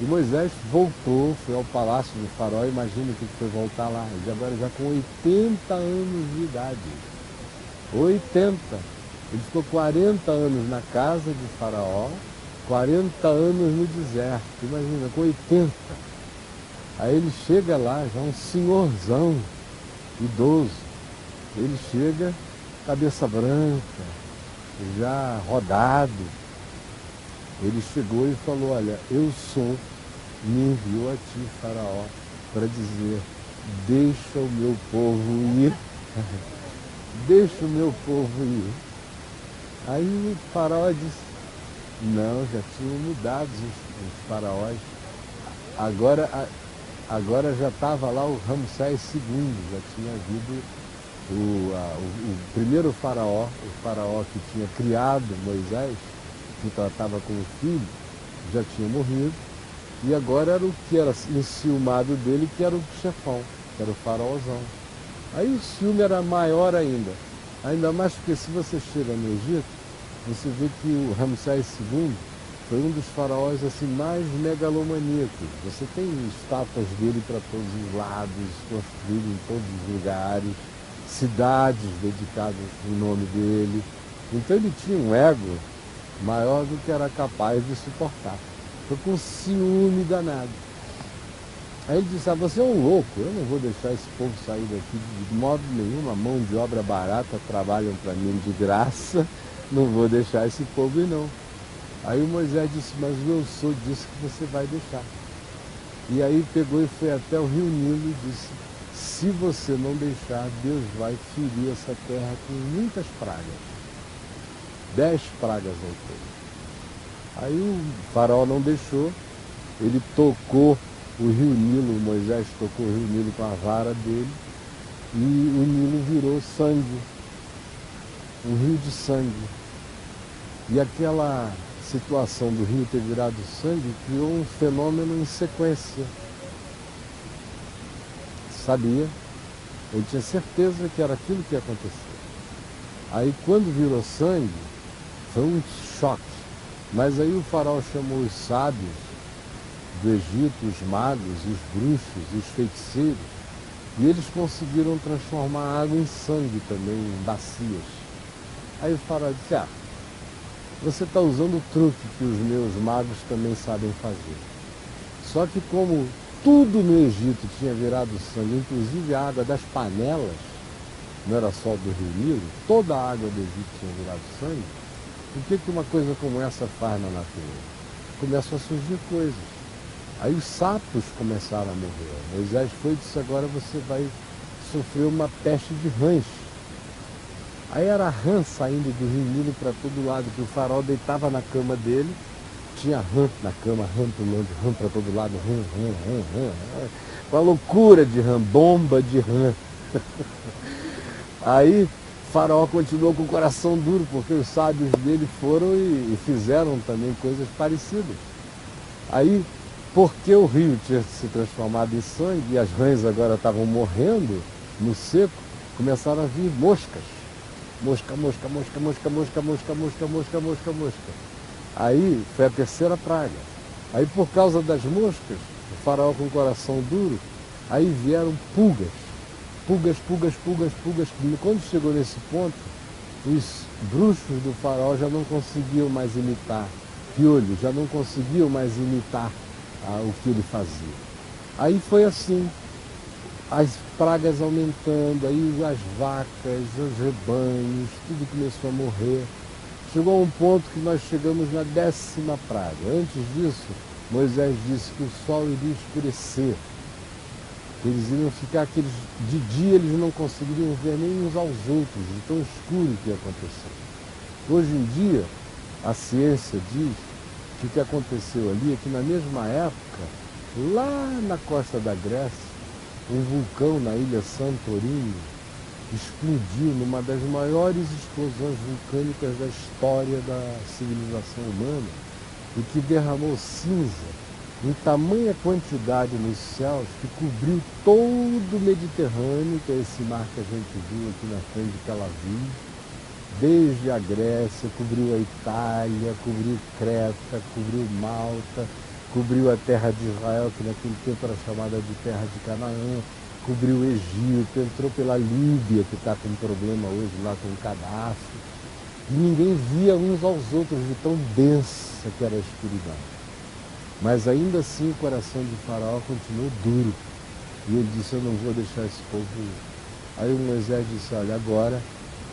E Moisés voltou, foi ao palácio do faraó, imagina o que foi voltar lá, ele agora já com 80 anos de idade. 80. Ele ficou 40 anos na casa de faraó, 40 anos no deserto, imagina, com 80. Aí ele chega lá, já um senhorzão, idoso. Ele chega, cabeça branca, já rodado. Ele chegou e falou, olha, eu sou, me enviou a ti, faraó, para dizer, deixa o meu povo ir, deixa o meu povo ir. Aí o faraó disse, não, já tinham mudado os faraós, agora já estava lá o Ramsés II, já tinha havido o primeiro faraó, o faraó que tinha criado Moisés, que tratava com o filho, já tinha morrido, e agora era o que era enciumado dele, que era o chefão, que era o faraózão. Aí o ciúme era maior ainda mais porque se você chega no Egito, você vê que o Ramsés II foi um dos faraós assim, mais megalomaníacos. Você tem estátuas dele para todos os lados, construídas em todos os lugares, cidades dedicadas em nome dele. Então ele tinha um ego maior do que era capaz de suportar. Foi com ciúme danado. Aí ele disse, você é um louco, eu não vou deixar esse povo sair daqui de modo nenhum, a mão de obra barata, trabalham para mim de graça, não vou deixar esse povo ir não. Aí o Moisés disse, mas o eu sou disse que você vai deixar. E aí pegou e foi até o rio Nilo e disse, se você não deixar, Deus vai ferir essa terra com muitas pragas. 10 pragas ao todo. Aí o faraó não deixou, ele tocou o rio Nilo, Moisés tocou o rio Nilo com a vara dele, e o Nilo virou sangue, um rio de sangue. E aquela situação do rio ter virado sangue criou um fenômeno em sequência. Sabia, ele tinha certeza que era aquilo que ia acontecer. Aí quando virou sangue, foi um choque. Mas aí o faraó chamou os sábios do Egito, os magos, os bruxos, os feiticeiros, e eles conseguiram transformar a água em sangue também, em bacias. Aí o faraó disse, você está usando o truque que os meus magos também sabem fazer. Só que como tudo no Egito tinha virado sangue, inclusive a água das panelas, não era só do rio Nilo, toda a água do Egito tinha virado sangue, o que uma coisa como essa faz na natureza? Começam a surgir coisas. Aí os sapos começaram a morrer. Moisés foi e disse, agora você vai sofrer uma peste de rãs. Aí era rã saindo do rio Nilo para todo lado, que o faraó deitava na cama dele, tinha rã na cama, rã pulando, rã para todo lado, rã. Uma loucura de rã, bomba de rã. Aí o faraó continuou com o coração duro, porque os sábios dele foram e fizeram também coisas parecidas. Aí, porque o rio tinha se transformado em sangue e as rãs agora estavam morrendo no seco, começaram a vir moscas. Mosca. Aí foi a terceira praga. Aí por causa das moscas, o faraó com o coração duro, aí vieram pulgas. Pulgas. Quando chegou nesse ponto, os bruxos do faraó já não conseguiam mais imitar piolho, já não conseguiam mais imitar o que ele fazia. Aí foi assim, as pragas aumentando, aí as vacas, os rebanhos, tudo começou a morrer. Chegou a um ponto que nós chegamos na 10ª praga. Antes disso, Moisés disse que o sol iria escurecer. Eles iriam ficar de dia eles não conseguiriam ver nem uns aos outros, de tão escuro que ia acontecer. Hoje em dia, a ciência diz que o que aconteceu ali é que na mesma época, lá na costa da Grécia, um vulcão na ilha Santorini explodiu numa das maiores explosões vulcânicas da história da civilização humana e que derramou cinza em tamanha quantidade nos céus que cobriu todo o Mediterrâneo, que é esse mar que a gente viu aqui na frente de Tel Aviv,
desde a Grécia, cobriu a Itália, cobriu Creta, cobriu Malta, cobriu a terra de Israel, que naquele tempo era chamada de terra de Canaã, cobriu o Egito, entrou pela Líbia, que está com problema hoje lá com o Gaddafi, e ninguém via uns aos outros de tão densa que era a escuridão. Mas ainda assim o coração de Faraó continuou duro, e ele disse: eu não vou deixar esse povo ir. Aí o Moisés disse: olha, agora,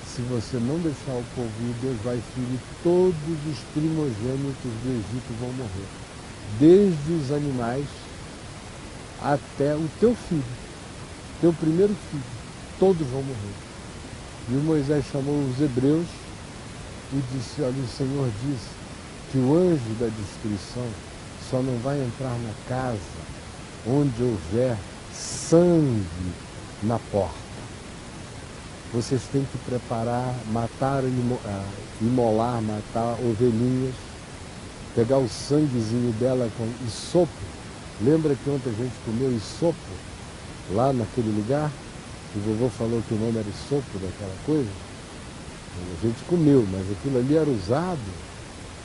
se você não deixar o povo ir, Deus vai ferir todos os primogênitos do Egito, vão morrer. Desde os animais até o teu filho, teu primeiro filho, todos vão morrer. E o Moisés chamou os hebreus e disse: olha, o Senhor disse que o anjo da destruição só não vai entrar na casa onde houver sangue na porta. Vocês têm que preparar, matar, imolar, matar ovelhinhas, pegar o sanguezinho dela com isopo. Lembra que ontem a gente comeu isopo lá naquele lugar? O vovô falou que o nome era isopo daquela coisa. A gente comeu, mas aquilo ali era usado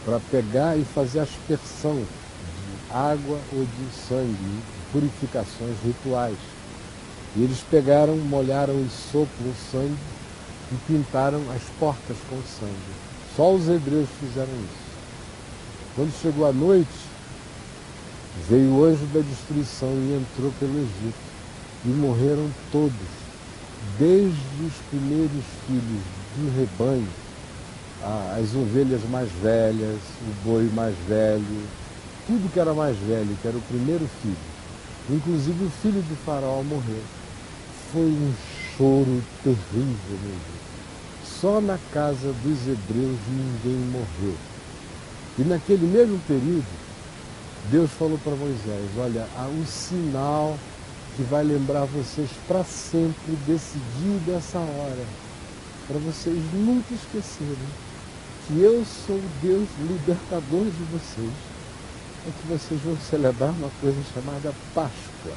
para pegar e fazer aspersão de água ou de sangue, purificações rituais. E eles pegaram, molharam o isopo no sangue e pintaram as portas com sangue. Só os hebreus fizeram isso. Quando chegou a noite, veio o anjo da destruição e entrou pelo Egito. E morreram todos, desde os primeiros filhos do rebanho, as ovelhas mais velhas, o boi mais velho, tudo que era mais velho, que era o primeiro filho. Inclusive o filho de Faraó morreu. Foi um choro terrível, meu Deus. Só na casa dos hebreus ninguém morreu. E naquele mesmo período, Deus falou para Moisés: olha, há um sinal que vai lembrar vocês para sempre desse dia e dessa hora, para vocês nunca esquecerem que eu sou o Deus libertador de vocês. É que vocês vão celebrar uma coisa chamada Páscoa,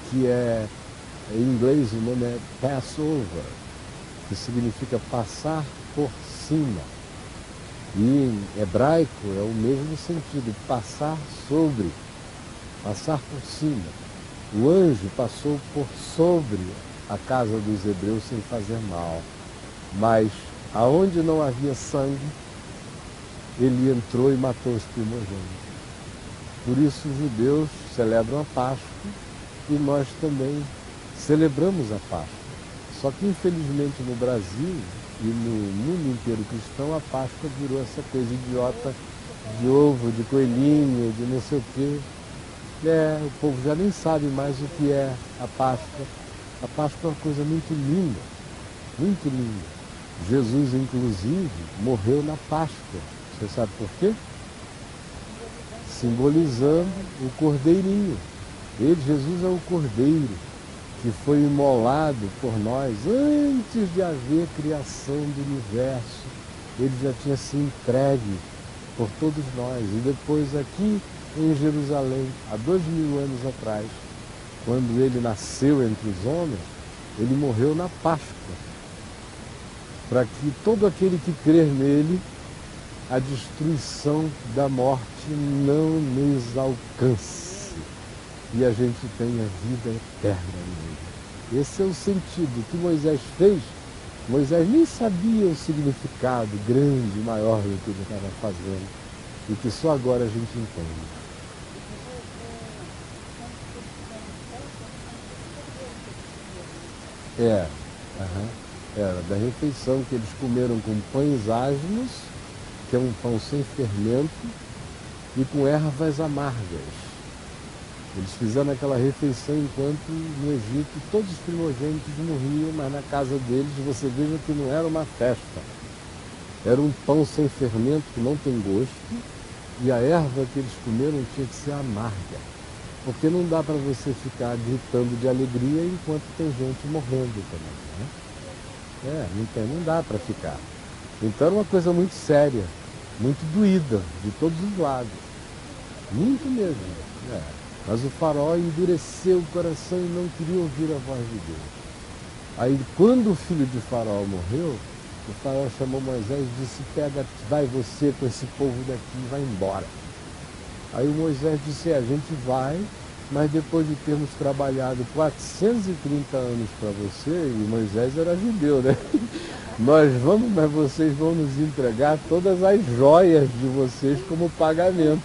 que em inglês o nome é Passover, que significa passar por cima. E em hebraico é o mesmo sentido, passar sobre, passar por cima. O anjo passou por sobre a casa dos hebreus sem fazer mal, mas aonde não havia sangue, ele entrou e matou os primogênitos. Por isso os judeus celebram a Páscoa e nós também celebramos a Páscoa. Só que infelizmente no Brasil e no mundo inteiro cristão, a Páscoa virou essa coisa idiota de ovo, de coelhinho, de não sei o quê. O povo já nem sabe mais o que é a Páscoa. A Páscoa é uma coisa muito linda, muito linda. Jesus, inclusive, morreu na Páscoa. Você sabe por quê? Simbolizando o cordeirinho. Jesus é o cordeiro que foi imolado por nós antes de haver criação do universo. Ele já tinha se entregue por todos nós. E depois aqui em Jerusalém, há 2000 anos atrás, quando ele nasceu entre os homens, ele morreu na Páscoa, para que todo aquele que crer nele, a destruição da morte não nos alcance e a gente tenha vida eterna nele. Esse é o sentido que Moisés fez. Moisés nem sabia o significado grande, maior do que ele estava fazendo, e que só agora a gente entende. Era da refeição que eles comeram com pães asmos, que é um pão sem fermento, e com ervas amargas. Eles fizeram aquela refeição enquanto no Egito todos os primogênitos morriam, mas na casa deles você veja que não era uma festa. Era um pão sem fermento que não tem gosto, e a erva que eles comeram tinha que ser amarga. Porque não dá para você ficar gritando de alegria enquanto tem gente morrendo também, né? Não dá para ficar. Então era uma coisa muito séria, muito doída, de todos os lados. Muito mesmo. Mas o faraó endureceu o coração e não queria ouvir a voz de Deus. Aí quando o filho de Faraó morreu, o Faraó chamou Moisés e disse, vai você com esse povo daqui e vai embora. Aí o Moisés disse, a gente vai, mas depois de termos trabalhado 430 anos para você, e Moisés era judeu, né? Nós vamos, mas vocês vão nos entregar todas as joias de vocês como pagamento.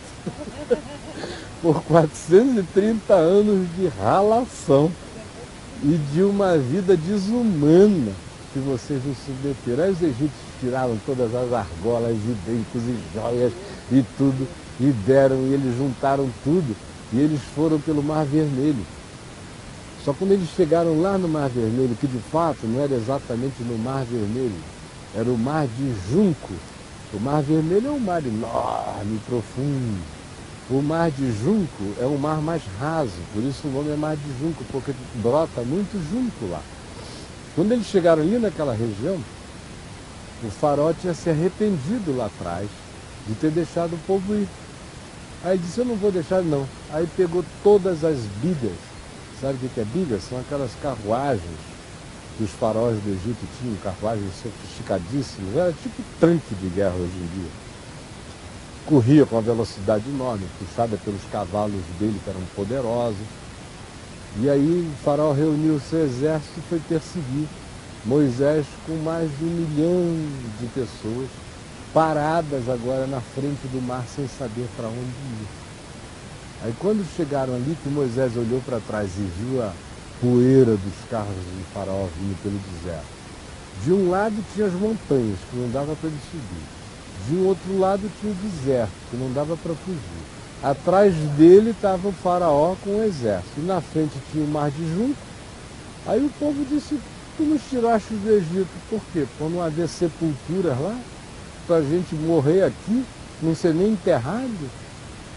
Por 430 anos de ralação e de uma vida desumana que vocês nos submeteram. Aí os egípcios tiraram todas as argolas e brincos e joias e tudo, e deram, e eles juntaram tudo, e eles foram pelo Mar Vermelho. Só quando eles chegaram lá no Mar Vermelho, que de fato não era exatamente no Mar Vermelho, era o Mar de Junco. O Mar Vermelho é um mar enorme, profundo. O Mar de Junco é um mar mais raso, por isso o nome é Mar de Junco, porque brota muito junco lá. Quando eles chegaram ali naquela região, o Faraó tinha se arrependido lá atrás de ter deixado o povo ir. Aí disse, eu não vou deixar não. Aí pegou todas as bigas. Sabe o que é biga? São aquelas carruagens que os faraós do Egito tinham, carruagens sofisticadíssimas, era tipo tanque de guerra hoje em dia. Corria com uma velocidade enorme, puxada pelos cavalos dele, que eram poderosos. E aí o faraó reuniu o seu exército e foi perseguir Moisés com mais de 1 milhão de pessoas, paradas agora na frente do mar sem saber para onde ir. Aí quando chegaram ali, que Moisés olhou para trás e viu a poeira dos carros de Faraó vindo pelo deserto. De um lado tinha as montanhas, que não dava para ele subir. De um outro lado tinha o deserto, que não dava para fugir. Atrás dele estava o Faraó com o exército. E na frente tinha o Mar de Junco. Aí o povo disse, tu nos tiraste do Egito. Por quê? Por não haver sepulturas lá? Para a gente morrer aqui, não ser nem enterrado?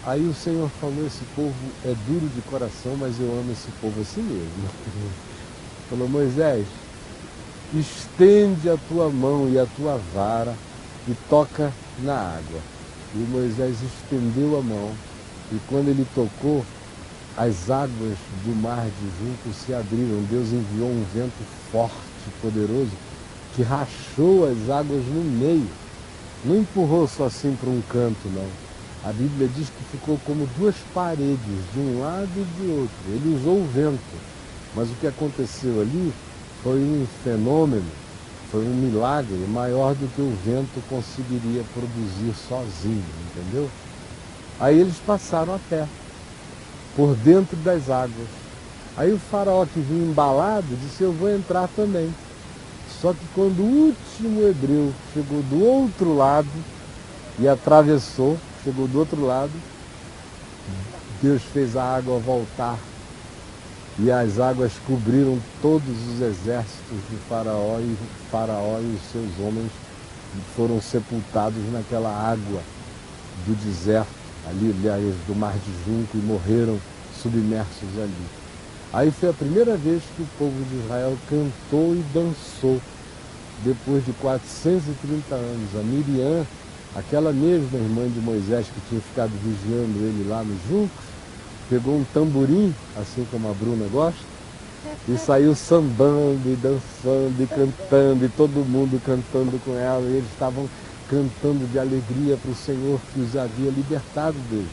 Aí o Senhor falou, esse povo é duro de coração, mas eu amo esse povo assim mesmo. Falou, Moisés, estende a tua mão e a tua vara e toca na água. E Moisés estendeu a mão e quando ele tocou, as águas do Mar de Junco se abriram. Deus enviou um vento forte, poderoso, que rachou as águas no meio. Não empurrou só assim para um canto, não. A Bíblia diz que ficou como duas paredes, de um lado e de outro. Ele usou o vento, mas o que aconteceu ali foi um fenômeno, foi um milagre maior do que o vento conseguiria produzir sozinho, entendeu? Aí eles passaram a pé, por dentro das águas. Aí o faraó que vinha embalado disse, eu vou entrar também. Só que quando o último hebreu chegou do outro lado e atravessou, chegou do outro lado, Deus fez a água voltar e as águas cobriram todos os exércitos de Faraó e os seus homens foram sepultados naquela água do deserto, ali, aliás, do Mar de Junco, e morreram submersos ali. Aí foi a primeira vez que o povo de Israel cantou e dançou, depois de 430 anos. A Miriam, aquela mesma irmã de Moisés que tinha ficado vigiando ele lá nos juncos, pegou um tamborim, assim como a Bruna gosta, e saiu sambando e dançando e cantando, e todo mundo cantando com ela, e eles estavam cantando de alegria para o Senhor que os havia libertado dele.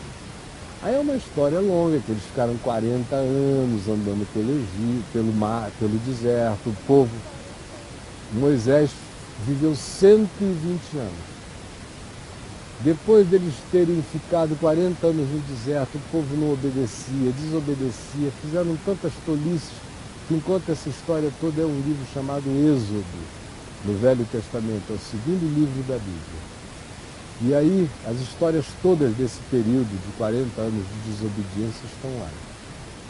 Aí é uma história longa, que eles ficaram 40 anos andando pelo Egito, pelo mar, pelo deserto, o povo. Moisés viveu 120 anos. Depois deles terem ficado 40 anos no deserto, o povo não obedecia, desobedecia, fizeram tantas tolices, que enquanto essa história toda é um livro chamado Êxodo, no Velho Testamento, é o segundo livro da Bíblia. E aí, as histórias todas desse período de 40 anos de desobediência estão lá.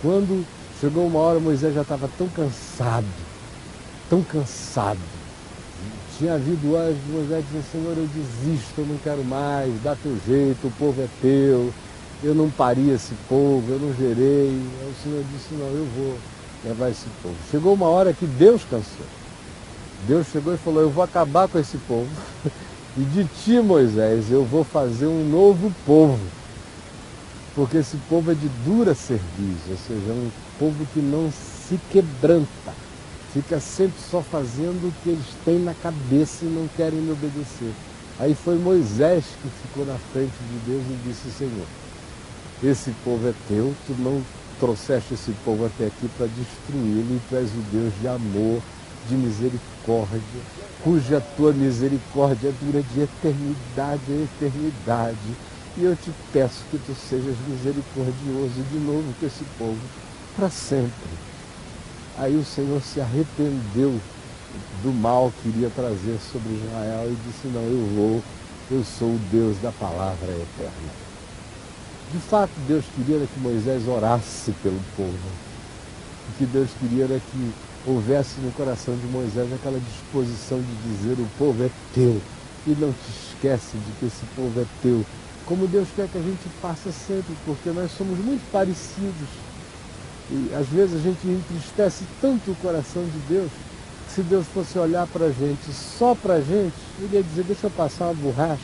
Quando chegou uma hora, Moisés já estava tão cansado, tinha havido anjo de Moisés dizendo, Senhor, eu desisto, eu não quero mais, dá teu jeito, o povo é teu, eu não pari esse povo, eu não gerei. Aí o Senhor disse, não, eu vou levar esse povo. Chegou uma hora que Deus cansou. Deus chegou e falou, eu vou acabar com esse povo. E de ti, Moisés, eu vou fazer um novo povo. Porque esse povo é de dura cerviz, ou seja, é um povo que não se quebranta. Fica sempre só fazendo o que eles têm na cabeça e não querem me obedecer. Aí foi Moisés que ficou na frente de Deus e disse: Senhor, esse povo é teu, tu não trouxeste esse povo até aqui para destruí-lo, e tu és o Deus de amor, de misericórdia, cuja tua misericórdia dura de eternidade a eternidade. E eu te peço que tu sejas misericordioso de novo com esse povo, para sempre. Aí o Senhor se arrependeu do mal que iria trazer sobre Israel e disse: não, eu sou o Deus da palavra eterna. De fato, Deus queria que Moisés orasse pelo povo. O que Deus queria era que houvesse no coração de Moisés aquela disposição de dizer: o povo é teu, e não te esquece de que esse povo é teu, como Deus quer que a gente faça sempre, porque nós somos muito parecidos. E às vezes a gente entristece tanto o coração de Deus, que se Deus fosse olhar para a gente, só para a gente, ele ia dizer: deixa eu passar uma borracha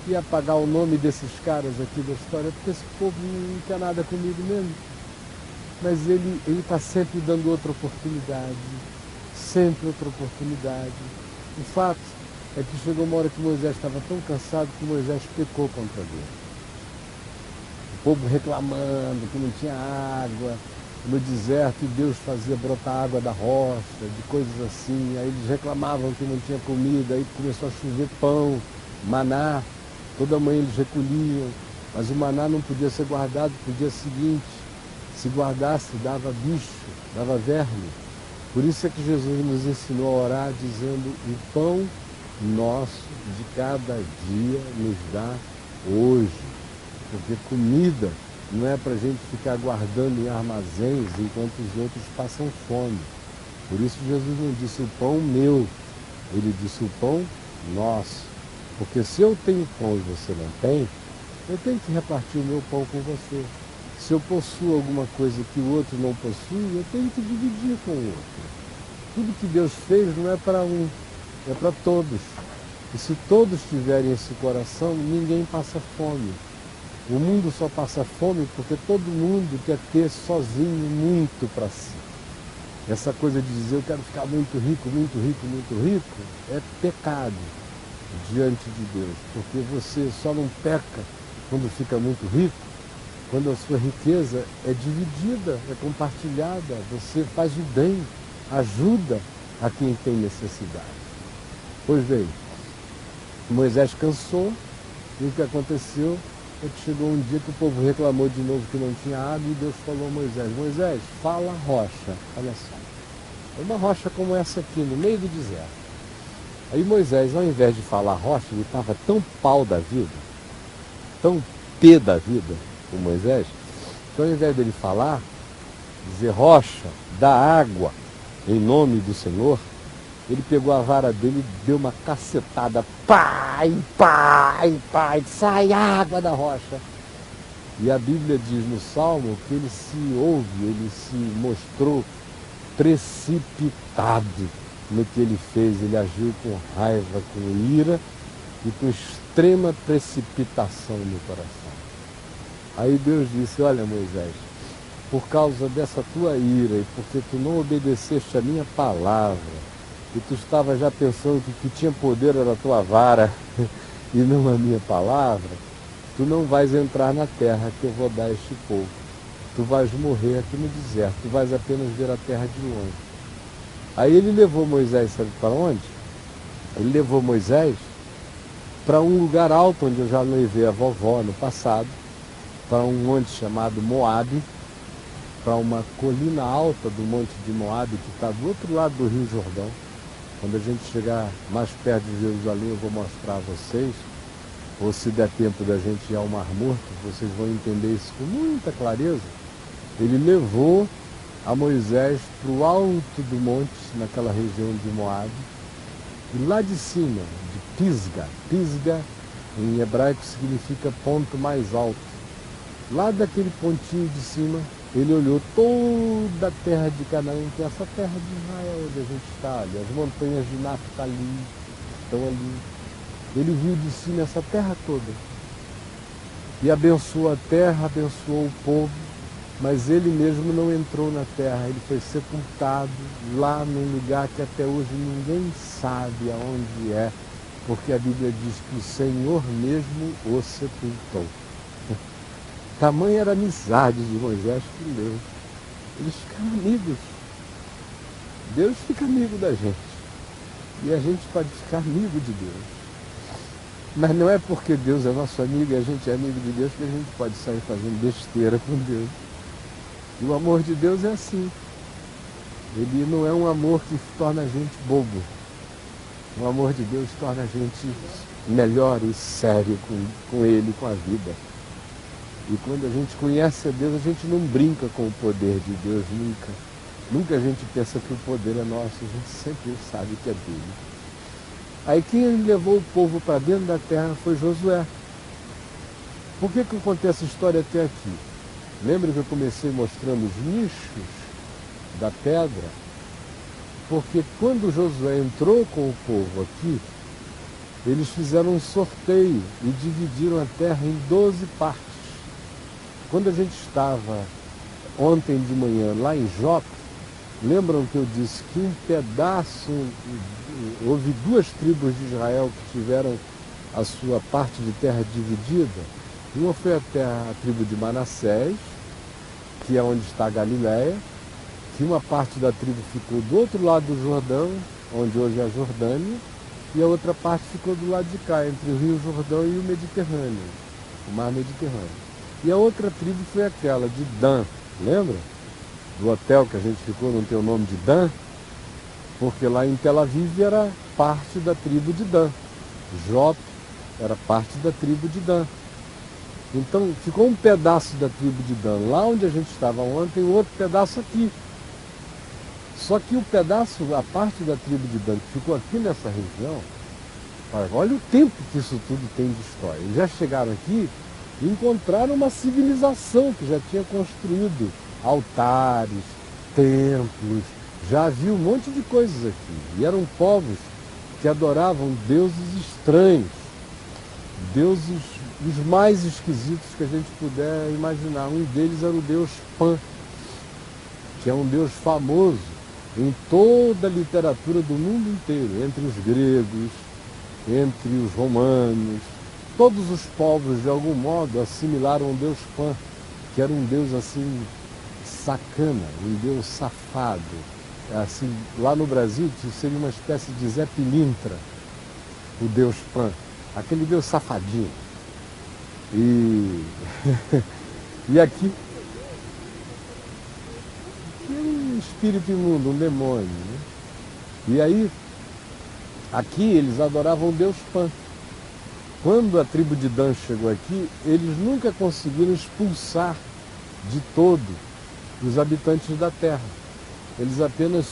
e apagar o nome desses caras aqui da história, porque esse povo não quer nada comigo mesmo. Mas ele está sempre dando outra oportunidade, sempre outra oportunidade. O fato é que chegou uma hora que Moisés estava tão cansado que Moisés pecou contra Deus. O povo reclamando que não tinha água no deserto, e Deus fazia brotar água da rocha, de coisas assim. Aí eles reclamavam que não tinha comida, aí começou a chover pão, maná. Toda manhã eles recolhiam, mas o maná não podia ser guardado para o dia seguinte. Se guardasse, dava bicho, dava verme. Por isso é que Jesus nos ensinou a orar dizendo: o pão nosso de cada dia nos dá hoje. Porque comida não é para a gente ficar guardando em armazéns enquanto os outros passam fome. Por isso Jesus não disse o pão meu, ele disse o pão nosso. Porque se eu tenho pão e você não tem, eu tenho que repartir o meu pão com você. Se eu possuo alguma coisa que o outro não possui, eu tenho que dividir com o outro. Tudo que Deus fez não é para um, é para todos. E se todos tiverem esse coração, ninguém passa fome. O mundo só passa fome porque todo mundo quer ter sozinho muito para si. Essa coisa de dizer: eu quero ficar muito rico, muito rico, muito rico, é pecado diante de Deus, porque você só não peca quando fica muito rico, quando a sua riqueza é dividida, é compartilhada, você faz o bem, ajuda a quem tem necessidade. Pois bem, Moisés cansou, e o que aconteceu é que chegou um dia que o povo reclamou de novo que não tinha água, e Deus falou a Moisés: Moisés, fala rocha, olha só, é uma rocha como essa aqui, no meio do deserto. Aí Moisés, ao invés de falar rocha, ele estava tão pau da vida, tão pé da vida, o Moisés, que ao invés dele falar, dizer rocha, dá água, em nome do Senhor, ele pegou a vara dele e deu uma cacetada, pai, sai água da rocha. E a Bíblia diz no Salmo que ele se mostrou precipitado no que ele fez. Ele agiu com raiva, com ira e com extrema precipitação no coração. Aí Deus disse: olha, Moisés, por causa dessa tua ira e porque tu não obedeceste a minha palavra, e tu estava já pensando que o que tinha poder era a tua vara e não a minha palavra, tu não vais entrar na terra que eu vou dar a este povo. Tu vais morrer aqui no deserto, tu vais apenas ver a terra de longe. Aí ele levou Moisés, sabe para onde? Ele levou Moisés para um lugar alto onde eu já levei a vovó no passado, para um monte chamado Moabe, para uma colina alta do monte de Moabe, que está do outro lado do Rio Jordão. Quando a gente chegar mais perto de Jerusalém, eu vou mostrar a vocês, ou se der tempo da gente ir ao Mar Morto, vocês vão entender isso com muita clareza. Ele levou a Moisés para o alto do monte, naquela região de Moabe, e lá de cima, de Pisga em hebraico significa ponto mais alto. Lá daquele pontinho de cima, ele olhou toda a terra de Canaã, que é essa terra de Israel onde a gente está ali, as montanhas de Naftali estão ali. Ele viu de cima essa terra toda e abençoou a terra, abençoou o povo, mas ele mesmo não entrou na terra, ele foi sepultado lá num lugar que até hoje ninguém sabe aonde é, porque a Bíblia diz que o Senhor mesmo o sepultou. Tamanha era a amizade de Moisés com Deus. Eles ficaram amigos. Deus fica amigo da gente. E a gente pode ficar amigo de Deus. Mas não é porque Deus é nosso amigo e a gente é amigo de Deus que a gente pode sair fazendo besteira com Deus. E o amor de Deus é assim. Ele não é um amor que torna a gente bobo. O amor de Deus torna a gente melhor e sério com Ele, com a vida. E quando a gente conhece a Deus, a gente não brinca com o poder de Deus, nunca. Nunca a gente pensa que o poder é nosso, a gente sempre sabe que é dele. Aí quem levou o povo para dentro da terra foi Josué. Por que eu contei essa história até aqui? Lembra que eu comecei mostrando os nichos da pedra? Porque quando Josué entrou com o povo aqui, eles fizeram um sorteio e dividiram a terra em 12 partes. Quando a gente estava ontem de manhã lá em Jope, lembram que eu disse que um pedaço, houve 2 tribos de Israel que tiveram a sua parte de terra dividida. Uma foi a tribo de Manassés, que é onde está a Galileia, que uma parte da tribo ficou do outro lado do Jordão, onde hoje é a Jordânia, e a outra parte ficou do lado de cá, entre o Rio Jordão e o Mediterrâneo, o Mar Mediterrâneo. E a outra tribo foi aquela de Dan, lembra? Do hotel que a gente ficou, não tem o nome de Dan? Porque lá em Tel Aviv era parte da tribo de Dan. Jope era parte da tribo de Dan. Então ficou um pedaço da tribo de Dan lá onde a gente estava ontem, e outro pedaço aqui. Só que o pedaço, a parte da tribo de Dan que ficou aqui nessa região, olha o tempo que isso tudo tem de história. Eles já chegaram aqui e encontraram uma civilização que já tinha construído altares, templos, já havia um monte de coisas aqui. E eram povos que adoravam deuses estranhos, deuses os mais esquisitos que a gente puder imaginar. Um deles era o deus Pan, que é um deus famoso em toda a literatura do mundo inteiro, entre os gregos, entre os romanos. Todos os povos, de algum modo, assimilaram o deus Pan, que era um deus assim sacana, um deus safado. Assim, lá no Brasil seria uma espécie de Zé Pilintra, o deus Pan, aquele deus safadinho. E aqui é um espírito imundo, um demônio, né? E aí, aqui eles adoravam o deus Pan. Quando a tribo de Dan chegou aqui, eles nunca conseguiram expulsar de todo os habitantes da terra. Eles apenas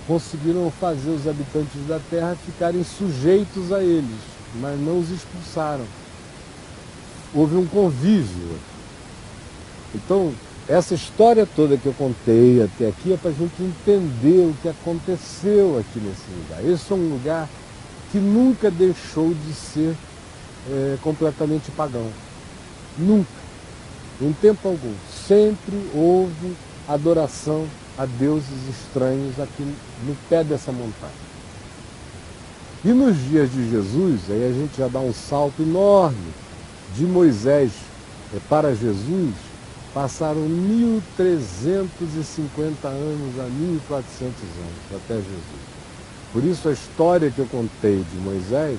conseguiram fazer os habitantes da terra ficarem sujeitos a eles, mas não os expulsaram. Houve um convívio. Então, essa história toda que eu contei até aqui é para a gente entender o que aconteceu aqui nesse lugar. Esse é um lugar que nunca deixou de ser completamente pagão. Nunca. Em tempo algum. Sempre houve adoração a deuses estranhos aqui no pé dessa montanha. E nos dias de Jesus, aí a gente já dá um salto enorme. De Moisés para Jesus, passaram 1.350 anos a 1.400 anos até Jesus. Por isso a história que eu contei de Moisés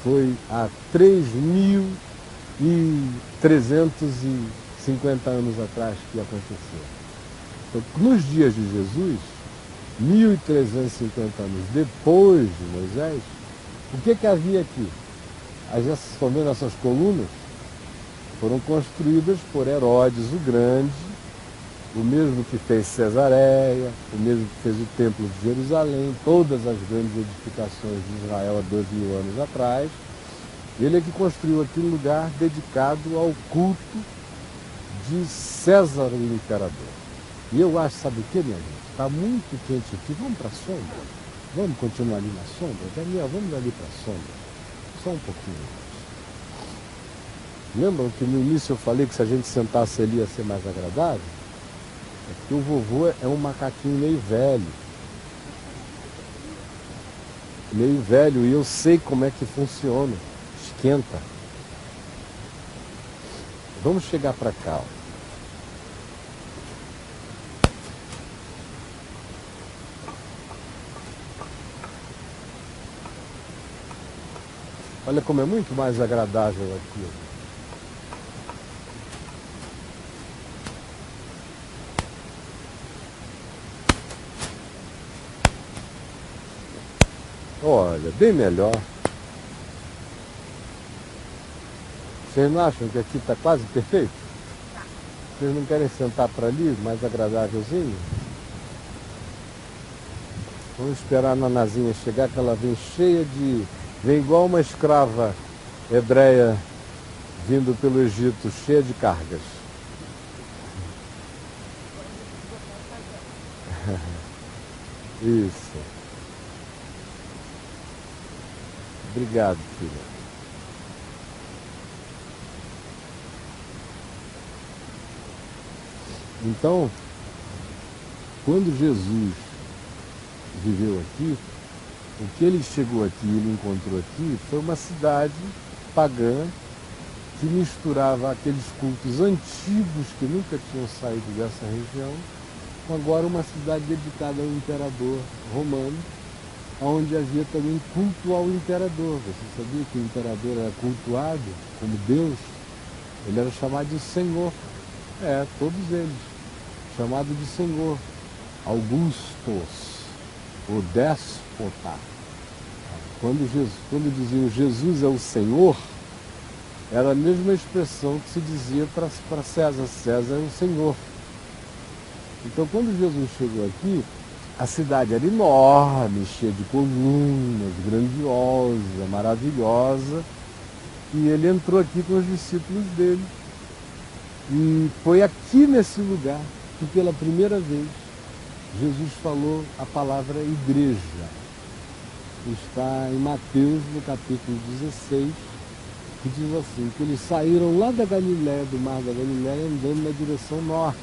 foi há 3.350 anos atrás que aconteceu. Então, nos dias de Jesus, 1.350 anos depois de Moisés, o que havia aqui? Vocês estão vendo essas colunas? Foram construídas por Herodes o Grande, o mesmo que fez Cesareia, o mesmo que fez o Templo de Jerusalém, todas as grandes edificações de Israel há 2.000 anos atrás. Ele é que construiu aqui um lugar dedicado ao culto de César, o imperador. E eu acho, sabe o que, minha gente? Está muito quente aqui, vamos para a sombra? Vamos continuar ali na sombra? Daniel, vamos ali para a sombra? Só um pouquinho. Lembram que no início eu falei que se a gente sentasse ali ia ser mais agradável? É porque o vovô é um macaquinho meio velho. Meio velho, e eu sei como é que funciona. Esquenta. Vamos chegar para cá. Ó. Olha como é muito mais agradável aqui. Olha, bem melhor. Vocês não acham que aqui está quase perfeito? Vocês não querem sentar para ali, mais agradávelzinho? Vamos esperar a Nanazinha chegar, que ela vem cheia de... Vem igual uma escrava hebreia vindo pelo Egito, cheia de cargas. Isso. Obrigado, filha. Então, quando Jesus viveu aqui, o que ele chegou aqui, ele encontrou aqui, foi uma cidade pagã que misturava aqueles cultos antigos que nunca tinham saído dessa região, com agora uma cidade dedicada ao imperador romano, onde havia também culto ao imperador. Você sabia que o imperador era cultuado como Deus? Ele era chamado de Senhor. Todos eles. Chamado de Senhor. Augustos, o déspota. Quando diziam Jesus é o Senhor, era a mesma expressão que se dizia para César. César é o Senhor. Então, quando Jesus chegou aqui, a cidade era enorme, cheia de colunas, grandiosa, maravilhosa. E ele entrou aqui com os discípulos dele. E foi aqui nesse lugar que pela primeira vez Jesus falou a palavra igreja. Está em Mateus, no capítulo 16, que diz assim, que eles saíram lá da Galiléia, do mar da Galiléia, andando na direção norte,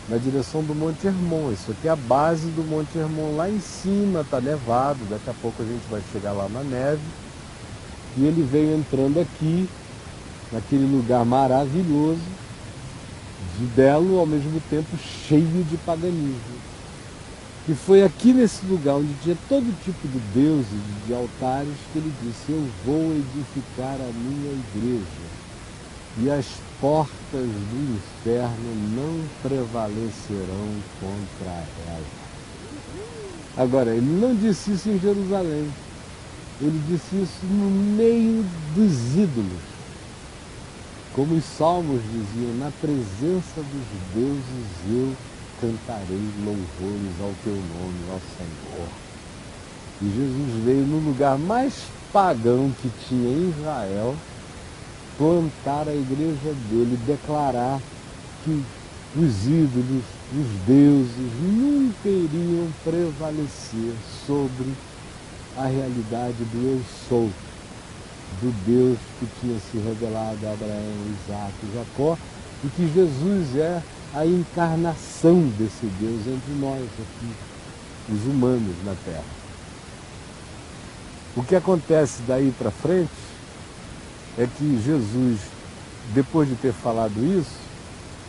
na direção do Monte Hermon. Isso aqui é a base do Monte Hermon, lá em cima, está nevado, daqui a pouco a gente vai chegar lá na neve. E ele veio entrando aqui, naquele lugar maravilhoso, de belo, ao mesmo tempo cheio de paganismo. E foi aqui nesse lugar, onde tinha todo tipo de deuses, de altares, que ele disse, eu vou edificar a minha igreja, e as portas do inferno não prevalecerão contra ela. Agora, ele não disse isso em Jerusalém, ele disse isso no meio dos ídolos. Como os salmos diziam, na presença dos deuses eu cantarei louvores ao teu nome, ó Senhor. E Jesus veio no lugar mais pagão que tinha em Israel, plantar a igreja dele, declarar que os ídolos, os deuses, nunca iriam prevalecer sobre a realidade do eu sou, do Deus que tinha se revelado a Abraão, Isaac e Jacó, e que Jesus é a encarnação desse Deus entre nós aqui, os humanos na Terra. O que acontece daí para frente é que Jesus, depois de ter falado isso,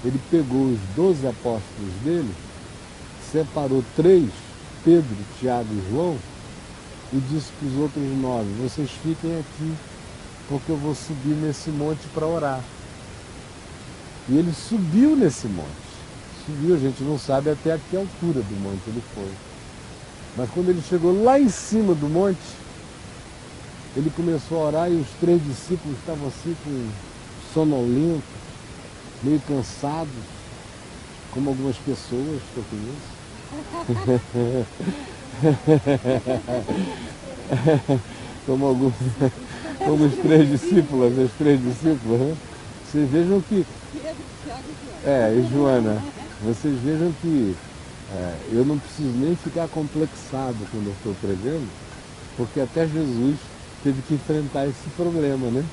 ele pegou os 12 apóstolos dele, separou 3, Pedro, Tiago e João, e disse para os outros 9, vocês fiquem aqui, porque eu vou subir nesse monte para orar. E ele subiu nesse monte. Subiu, a gente não sabe até a que altura do monte ele foi. Mas quando ele chegou lá em cima do monte, ele começou a orar e os 3 discípulos estavam assim com sonolentos, meio cansados, como algumas pessoas que eu conheço. Como os 3 discípulos, as 3 discípulas, né? Vocês vejam que... e Joana, vocês vejam que eu não preciso nem ficar complexado quando eu estou pregando, porque até Jesus teve que enfrentar esse problema, né?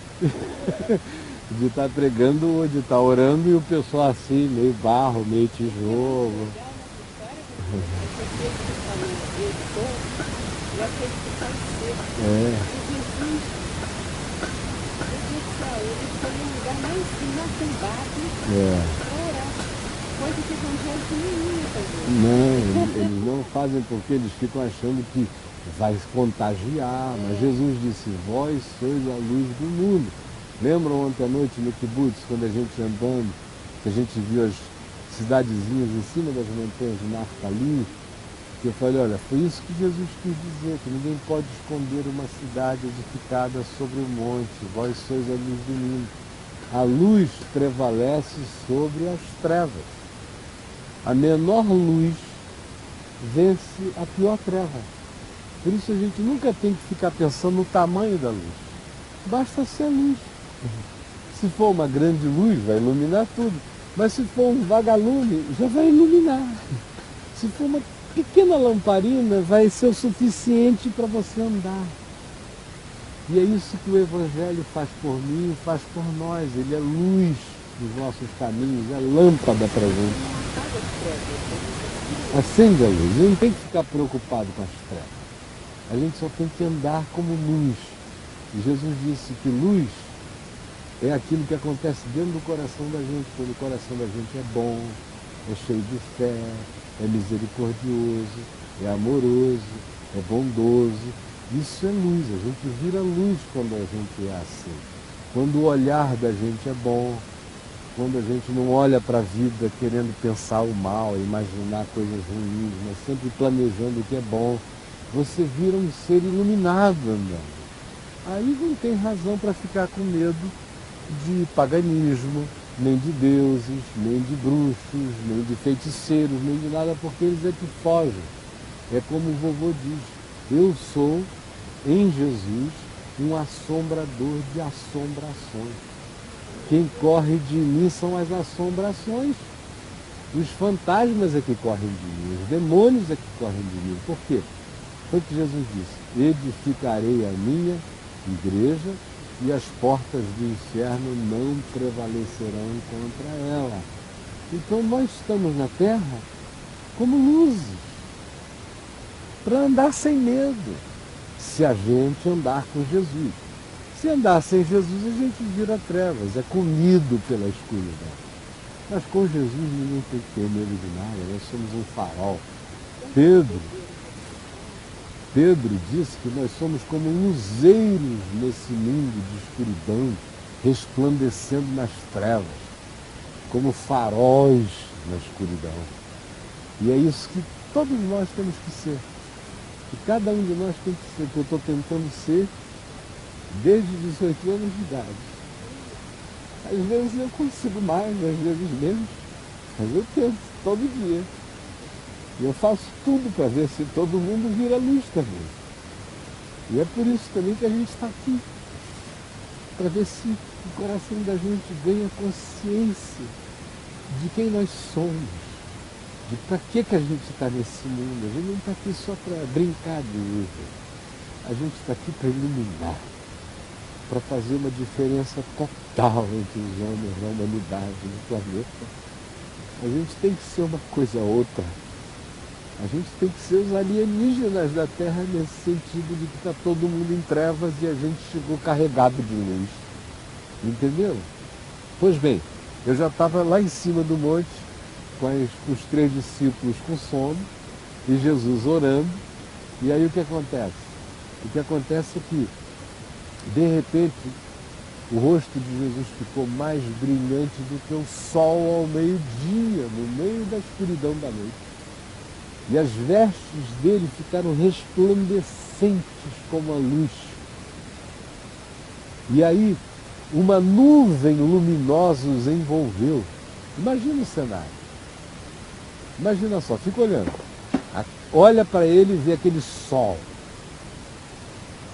de estar pregando ou de estar orando e o pessoal assim, meio barro, meio tijolo. É.
Coisa que evangélico nenhum ia fazer.
Não, eles não fazem porque eles ficam achando que vai contagiar, mas Jesus disse, vós sois a luz do mundo. Lembram ontem à noite no Kibutz, quando a gente andando, que a gente viu as cidadezinhas em cima das montanhas de Naftali, que eu falei, olha, foi isso que Jesus quis dizer, que ninguém pode esconder uma cidade edificada sobre o monte, vós sois a luz do mundo. A luz prevalece sobre as trevas. A menor luz vence a pior treva. Por isso a gente nunca tem que ficar pensando no tamanho da luz. Basta ser luz. Se for uma grande luz, vai iluminar tudo. Mas se for um vagalume, já vai iluminar. Se for uma pequena lamparina, vai ser o suficiente para você andar. E é isso que o Evangelho faz por mim e faz por nós. Ele é luz nos nossos caminhos, é lâmpada para a gente. Acende a luz. A gente não tem que ficar preocupado com as trevas. A gente só tem que andar como luz. E Jesus disse que luz é aquilo que acontece dentro do coração da gente, quando o coração da gente é bom, é cheio de fé, é misericordioso, é amoroso, é bondoso. Isso é luz, a gente vira luz quando a gente é assim. Quando o olhar da gente é bom, quando a gente não olha para a vida querendo pensar o mal, imaginar coisas ruins, mas sempre planejando o que é bom, você vira um ser iluminado andando. Aí não tem razão para ficar com medo de paganismo, nem de deuses, nem de bruxos, nem de feiticeiros, nem de nada, porque eles é que fogem. É como o vovô diz, eu sou, em Jesus, um assombrador de assombrações. Quem corre de mim são as assombrações. Os fantasmas é que correm de mim, os demônios é que correm de mim. Por quê? Foi o que Jesus disse, edificarei a minha igreja e as portas do inferno não prevalecerão contra ela. Então nós estamos na terra como luzes, para andar sem medo, se a gente andar com Jesus. Se andar sem Jesus, a gente vira trevas, é comido pela escuridão. Mas com Jesus ninguém tem que ter medo de nada, nós somos um farol. Pedro disse que nós somos como luzeiros nesse mundo de escuridão, resplandecendo nas trevas, como faróis na escuridão. E é isso que todos nós temos que ser. Que cada um de nós tem que ser, que eu estou tentando ser desde 18 anos de idade. Às vezes eu consigo mais, às vezes menos, mas eu tento todo dia. E eu faço tudo para ver se todo mundo vira luz também. E é por isso também que a gente está aqui. Para ver se o coração da gente ganha consciência de quem nós somos. De para que a gente está nesse mundo. A gente não está aqui só para brincar de luz. A gente está aqui para iluminar. Para fazer uma diferença total entre os homens, a humanidade, no planeta. A gente tem que ser uma coisa ou outra. A gente tem que ser os alienígenas da Terra nesse sentido de que está todo mundo em trevas e a gente chegou carregado de luz. Entendeu? Pois bem, eu já estava lá em cima do monte com os 3 discípulos com sono e Jesus orando. E aí o que acontece? O que acontece é que, de repente, o rosto de Jesus ficou mais brilhante do que o sol ao meio-dia, no meio da escuridão da noite. E as vestes dele ficaram resplandecentes como a luz. E aí, uma nuvem luminosa os envolveu. Imagina o cenário. Imagina só, fica olhando. Olha para ele e vê aquele sol.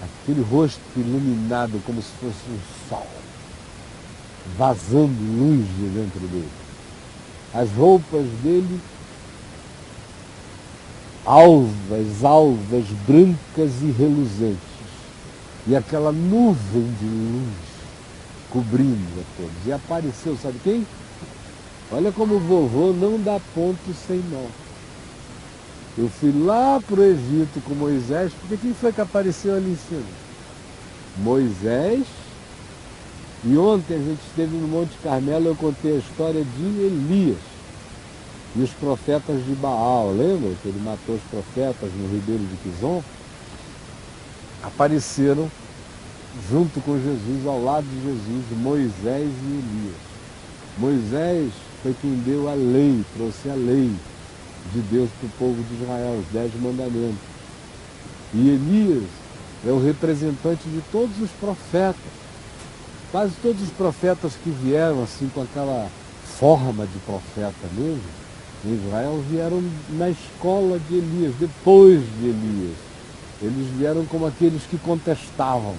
Aquele rosto iluminado como se fosse um sol. Vazando luz de dentro dele. As roupas dele alvas, brancas e reluzentes. E aquela nuvem de luz cobrindo a todos. E apareceu, sabe quem? Olha como o vovô não dá ponto sem nó. Eu fui lá para o Egito com Moisés, porque quem foi que apareceu ali em cima? Moisés. E ontem a gente esteve no Monte Carmelo, eu contei a história de Elias e os profetas de Baal. Lembra que ele matou os profetas no Ribeiro de Quizon? Apareceram junto com Jesus, ao lado de Jesus, Moisés e Elias. Moisés foi quem deu a lei, trouxe a lei de Deus para o povo de Israel, os 10 mandamentos. E Elias é o representante de todos os profetas. Quase todos os profetas que vieram assim com aquela forma de profeta mesmo, em Israel, vieram na escola de Elias, depois de Elias. Eles vieram como aqueles que contestavam,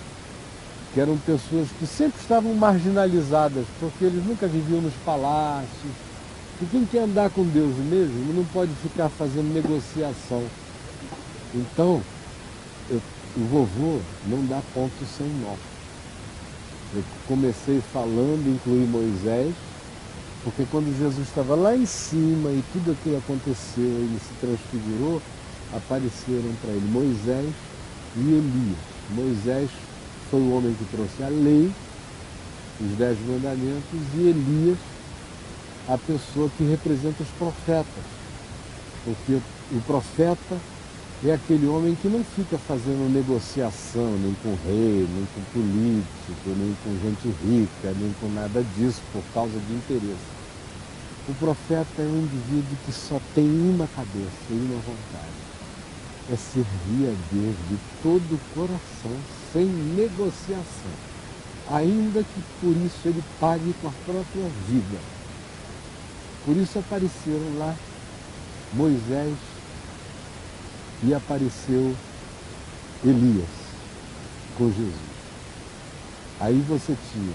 que eram pessoas que sempre estavam marginalizadas, porque eles nunca viviam nos palácios. E quem quer andar com Deus mesmo não pode ficar fazendo negociação. Então, o vovô não dá ponto sem nó. Eu comecei falando, incluí Moisés, porque quando Jesus estava lá em cima e tudo aquilo aconteceu, ele se transfigurou, apareceram para ele Moisés e Elias. Moisés foi o homem que trouxe a lei, os 10 mandamentos, e Elias, a pessoa que representa os profetas. Porque o profeta é aquele homem que não fica fazendo negociação, nem com rei, nem com político, nem com gente rica, nem com nada disso, por causa de interesse. O profeta é um indivíduo que só tem uma cabeça e uma vontade. É servir a Deus de todo o coração, sem negociação. Ainda que por isso ele pague com a própria vida. Por isso apareceram lá Moisés e apareceu Elias com Jesus. Aí você tinha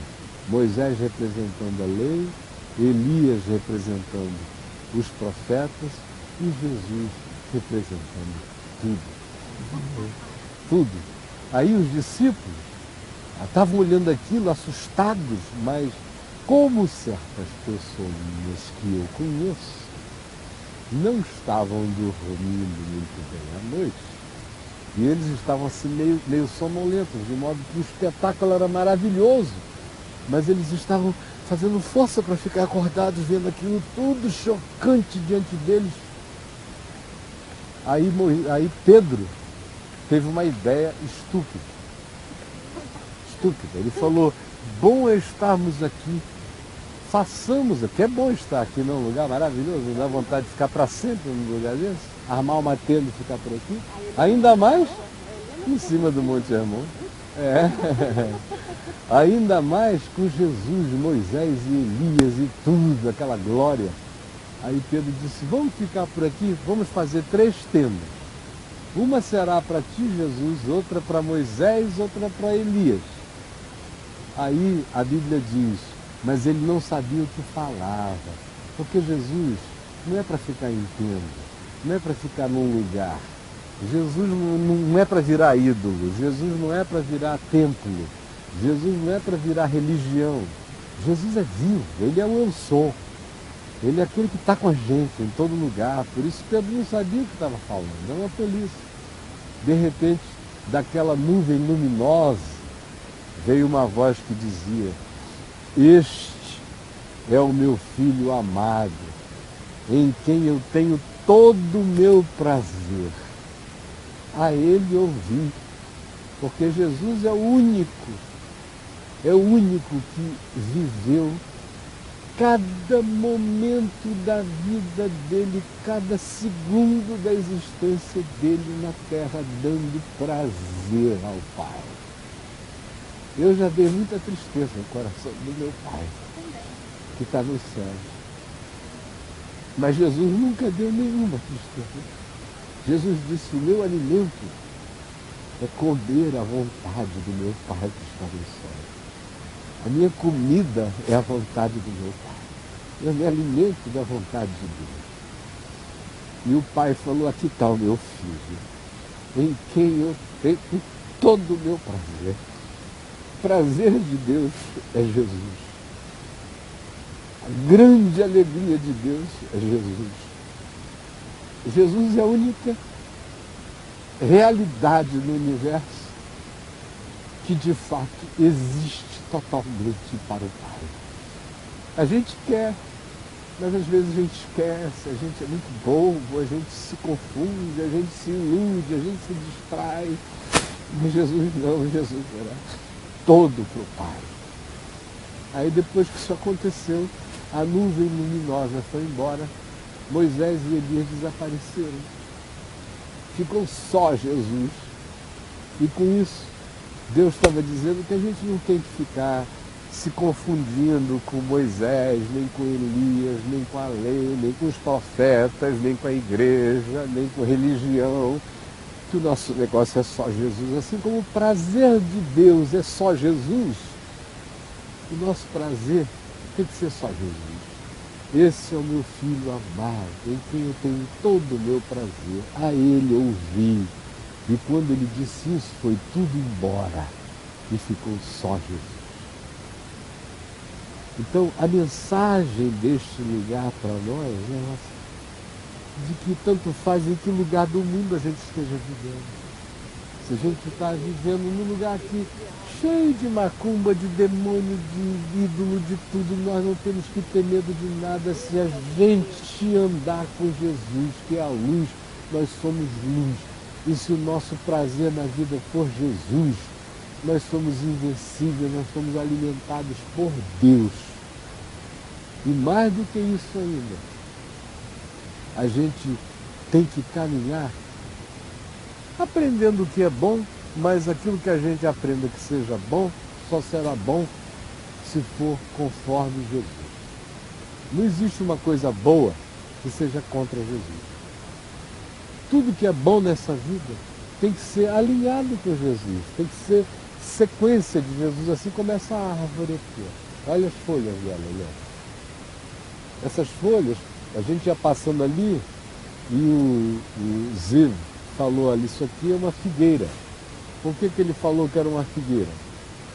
Moisés representando a lei, Elias representando os profetas e Jesus representando tudo. Tudo. Aí os discípulos estavam olhando aquilo assustados, mas como certas pessoas que eu conheço não estavam dormindo muito bem à noite, e eles estavam assim meio sonolentos, de modo que o espetáculo era maravilhoso, mas eles estavam fazendo força para ficar acordados, vendo aquilo tudo chocante diante deles. Aí Pedro teve uma ideia estúpida. Ele falou: bom é estarmos aqui, façamos, que é bom estar aqui num lugar maravilhoso, não dá vontade de ficar para sempre num lugar desse, armar uma tenda e ficar por aqui, ainda mais em cima do Monte Hermon. Ainda mais com Jesus, Moisés e Elias e tudo, aquela glória. Aí Pedro disse: vamos ficar por aqui, vamos fazer 3 tendas. Uma será para ti, Jesus, outra para Moisés, outra para Elias. Aí a Bíblia diz: mas ele não sabia o que falava, porque Jesus não é para ficar em tenda, não é para ficar num lugar. Jesus não é para virar ídolo, Jesus não é para virar templo, Jesus não é para virar religião. Jesus é vivo, ele é o eu sou. Ele é aquele que está com a gente em todo lugar. Por isso Pedro não sabia o que estava falando, é uma tolice. De repente, daquela nuvem luminosa, veio uma voz que dizia: este é o meu filho amado, em quem eu tenho todo o meu prazer. A ele ouvi, porque Jesus é o único que viveu cada momento da vida dele, cada segundo da existência dele na terra, dando prazer ao Pai. Eu já dei muita tristeza no coração do meu Pai, que está no céu. Mas Jesus nunca deu nenhuma tristeza. Jesus disse: o meu alimento é comer a vontade do meu Pai que está no céu. A minha comida é a vontade do meu Pai. Eu me alimento da vontade de Deus. E o Pai falou: aqui está o meu filho, em quem eu tenho todo o meu prazer. prazer de Deus é Jesus. A grande alegria de Deus é Jesus. Jesus é a única realidade no universo que de fato existe totalmente para o Pai. A gente quer, mas às vezes a gente esquece, a gente é muito bobo, a gente se confunde, a gente se ilude, a gente se distrai. Mas Jesus não, Jesus era todo para o Pai. Aí depois que isso aconteceu, a nuvem luminosa foi embora, Moisés e Elias desapareceram. Ficou só Jesus. E com isso, Deus estava dizendo que a gente não tem que ficar se confundindo com Moisés, nem com Elias, nem com a lei, nem com os profetas, nem com a igreja, nem com religião, que o nosso negócio é só Jesus. Assim como o prazer de Deus é só Jesus, o nosso prazer tem que ser só Jesus. Esse é o meu filho amado, em quem eu tenho todo o meu prazer. A ele ouvi. E quando ele disse isso, foi tudo embora e ficou só Jesus. Então, a mensagem deste lugar para nós é essa, de que tanto faz em que lugar do mundo a gente esteja vivendo. Se a gente está vivendo num lugar aqui cheio de macumba, de demônio, de ídolo, de tudo, nós não temos que ter medo de nada. Se a gente andar com Jesus, que é a luz, nós somos luz. E se o nosso prazer na vida for Jesus, nós somos invencíveis, nós somos alimentados por Deus. E mais do que isso ainda, a gente tem que caminhar aprendendo o que é bom, mas aquilo que a gente aprenda que seja bom, só será bom se for conforme Jesus. Não existe uma coisa boa que seja contra Jesus. Tudo que é bom nessa vida tem que ser alinhado com Jesus, tem que ser sequência de Jesus, assim como essa árvore aqui. Olha as folhas dela, olha. Essas folhas, a gente ia passando ali e o Ziv falou ali, isso aqui é uma figueira. Por que ele falou que era uma figueira?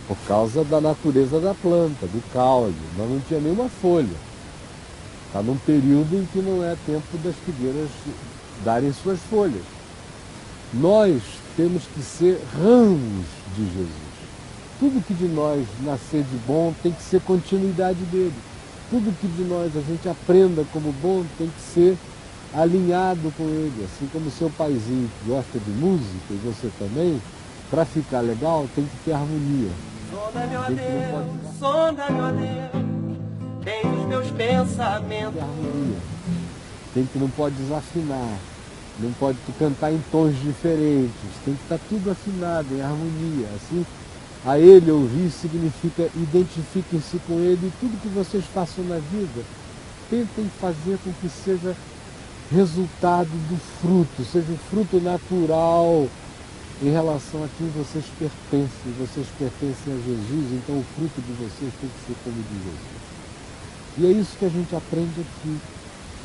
Por causa da natureza da planta, do caule, mas não tinha nenhuma folha. Está num período em que não é tempo das figueiras darem suas folhas. Nós temos que ser ramos de Jesus. Tudo que de nós nascer de bom tem que ser continuidade dele. Tudo que de nós a gente aprenda como bom tem que ser alinhado com ele. Assim como seu paizinho que gosta de música, e você também, para ficar legal tem que ter harmonia.
Sonda-me, ó Deus, tem os meus pensamentos.
Tem harmonia. Não pode desafinar, não pode cantar em tons diferentes, tem que estar tudo afinado, em harmonia. Assim, a ele ouvir significa identifiquem-se com ele, e tudo que vocês façam na vida, tentem fazer com que seja resultado do fruto, seja um fruto natural em relação a quem vocês pertencem a Jesus, então o fruto de vocês tem que ser como de Jesus. E é isso que a gente aprende aqui,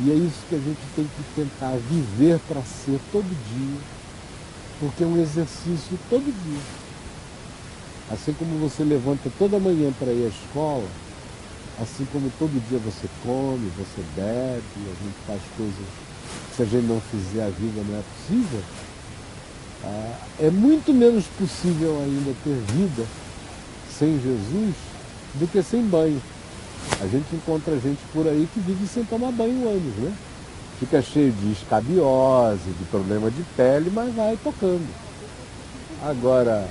e é isso que a gente tem que tentar viver para ser todo dia, porque é um exercício todo dia. Assim como você levanta toda manhã para ir à escola, assim como todo dia você come, você bebe, a gente faz coisas que se a gente não fizer a vida não é possível, é muito menos possível ainda ter vida sem Jesus do que sem banho. A gente encontra gente por aí que vive sem tomar banho anos, né? Fica cheio de escabiose, de problema de pele, mas vai tocando. Agora,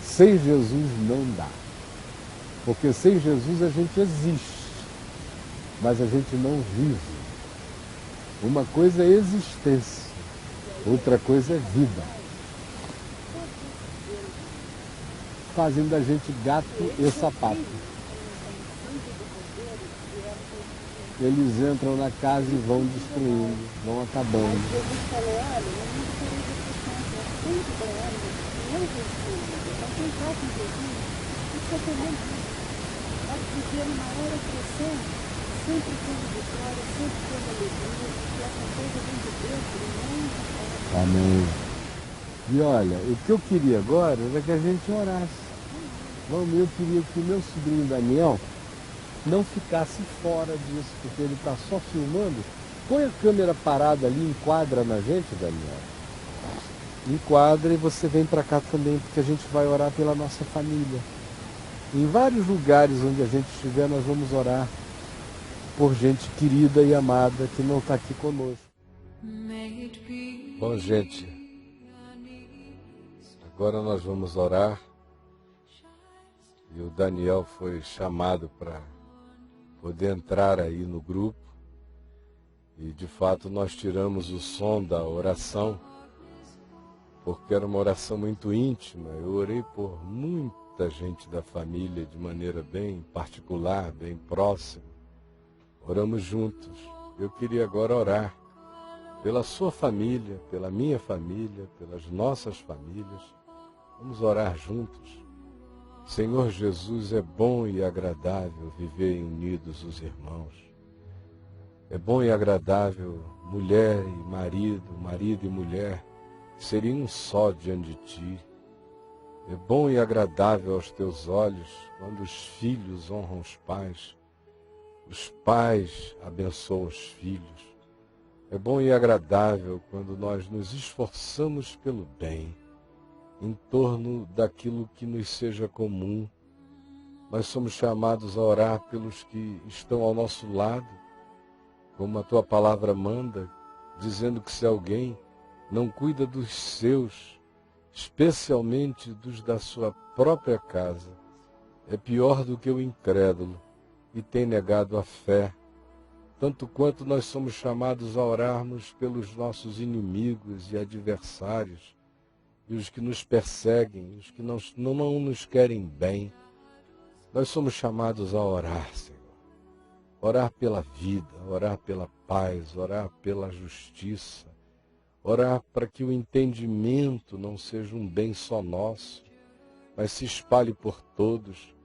sem Jesus não dá. Porque sem Jesus a gente existe, mas a gente não vive. Uma coisa é existência, outra coisa é vida. Fazem da gente gato e sapato. Eles entram na casa e vão destruindo, vão acabando.
Jesus falou, olha, no mundo tereis aflições, mas tem que ganhar, eu venci. Então quem está com Jesus, isso é tremendo. Pode viver uma era crescente, sempre tendo vitória, sempre tendo alegria, porque essa coisa vem de Deus, ele não de fora.
Amém. E olha, o que eu queria agora era que a gente orasse. Vamos, eu queria que o meu sobrinho Daniel não ficasse fora disso, porque ele está só filmando. Põe a câmera parada ali, enquadra na gente, Daniel. Enquadra e você vem para cá também, porque a gente vai orar pela nossa família. Em vários lugares onde a gente estiver, nós vamos orar por gente querida e amada que não está aqui conosco.
Bom, gente, agora nós vamos orar. E o Daniel foi chamado para poder entrar aí no grupo. E de fato nós tiramos o som da oração, porque era uma oração muito íntima. Eu orei por muita gente da família de maneira bem particular, bem próxima. Oramos juntos. Eu queria agora orar pela sua família, pela minha família, pelas nossas famílias. Vamos orar juntos. Senhor Jesus, é bom e agradável viver unidos os irmãos. É bom e agradável mulher e marido, marido e mulher, serem um só diante de ti. É bom e agradável aos teus olhos quando os filhos honram os pais abençoam os filhos. É bom e agradável quando nós nos esforçamos pelo bem, em torno daquilo que nos seja comum. Nós somos chamados a orar pelos que estão ao nosso lado, como a tua palavra manda, dizendo que se alguém não cuida dos seus, especialmente dos da sua própria casa, é pior do que o incrédulo e tem negado a fé. Tanto quanto nós somos chamados a orarmos pelos nossos inimigos e adversários, e os que nos perseguem, os que não nos querem bem, nós somos chamados a orar, Senhor. Orar pela vida, orar pela paz, orar pela justiça, orar para que o entendimento não seja um bem só nosso, mas se espalhe por todos.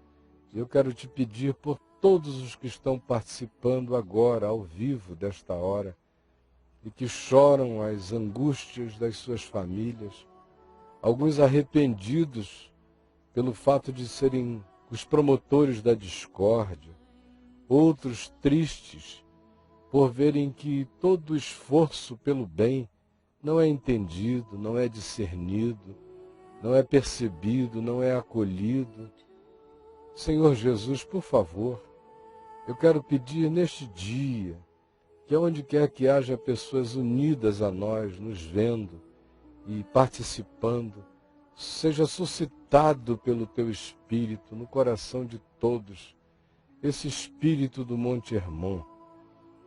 E eu quero te pedir por todos os que estão participando agora, ao vivo, desta hora, e que choram as angústias das suas famílias, alguns arrependidos pelo fato de serem os promotores da discórdia, outros tristes por verem que todo o esforço pelo bem não é entendido, não é discernido, não é percebido, não é acolhido. Senhor Jesus, por favor, eu quero pedir neste dia que onde quer que haja pessoas unidas a nós, nos vendo e participando, seja suscitado pelo teu Espírito no coração de todos, esse Espírito do Monte Hermon,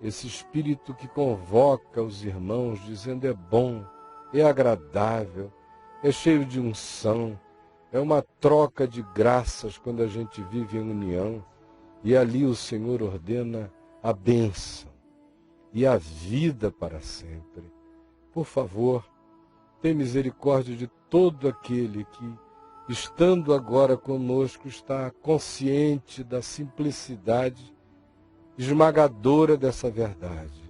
esse Espírito que convoca os irmãos dizendo é bom, é agradável, é cheio de unção, é uma troca de graças quando a gente vive em união, e ali o Senhor ordena a bênção e a vida para sempre. Por favor, tem misericórdia de todo aquele que, estando agora conosco, está consciente da simplicidade esmagadora dessa verdade.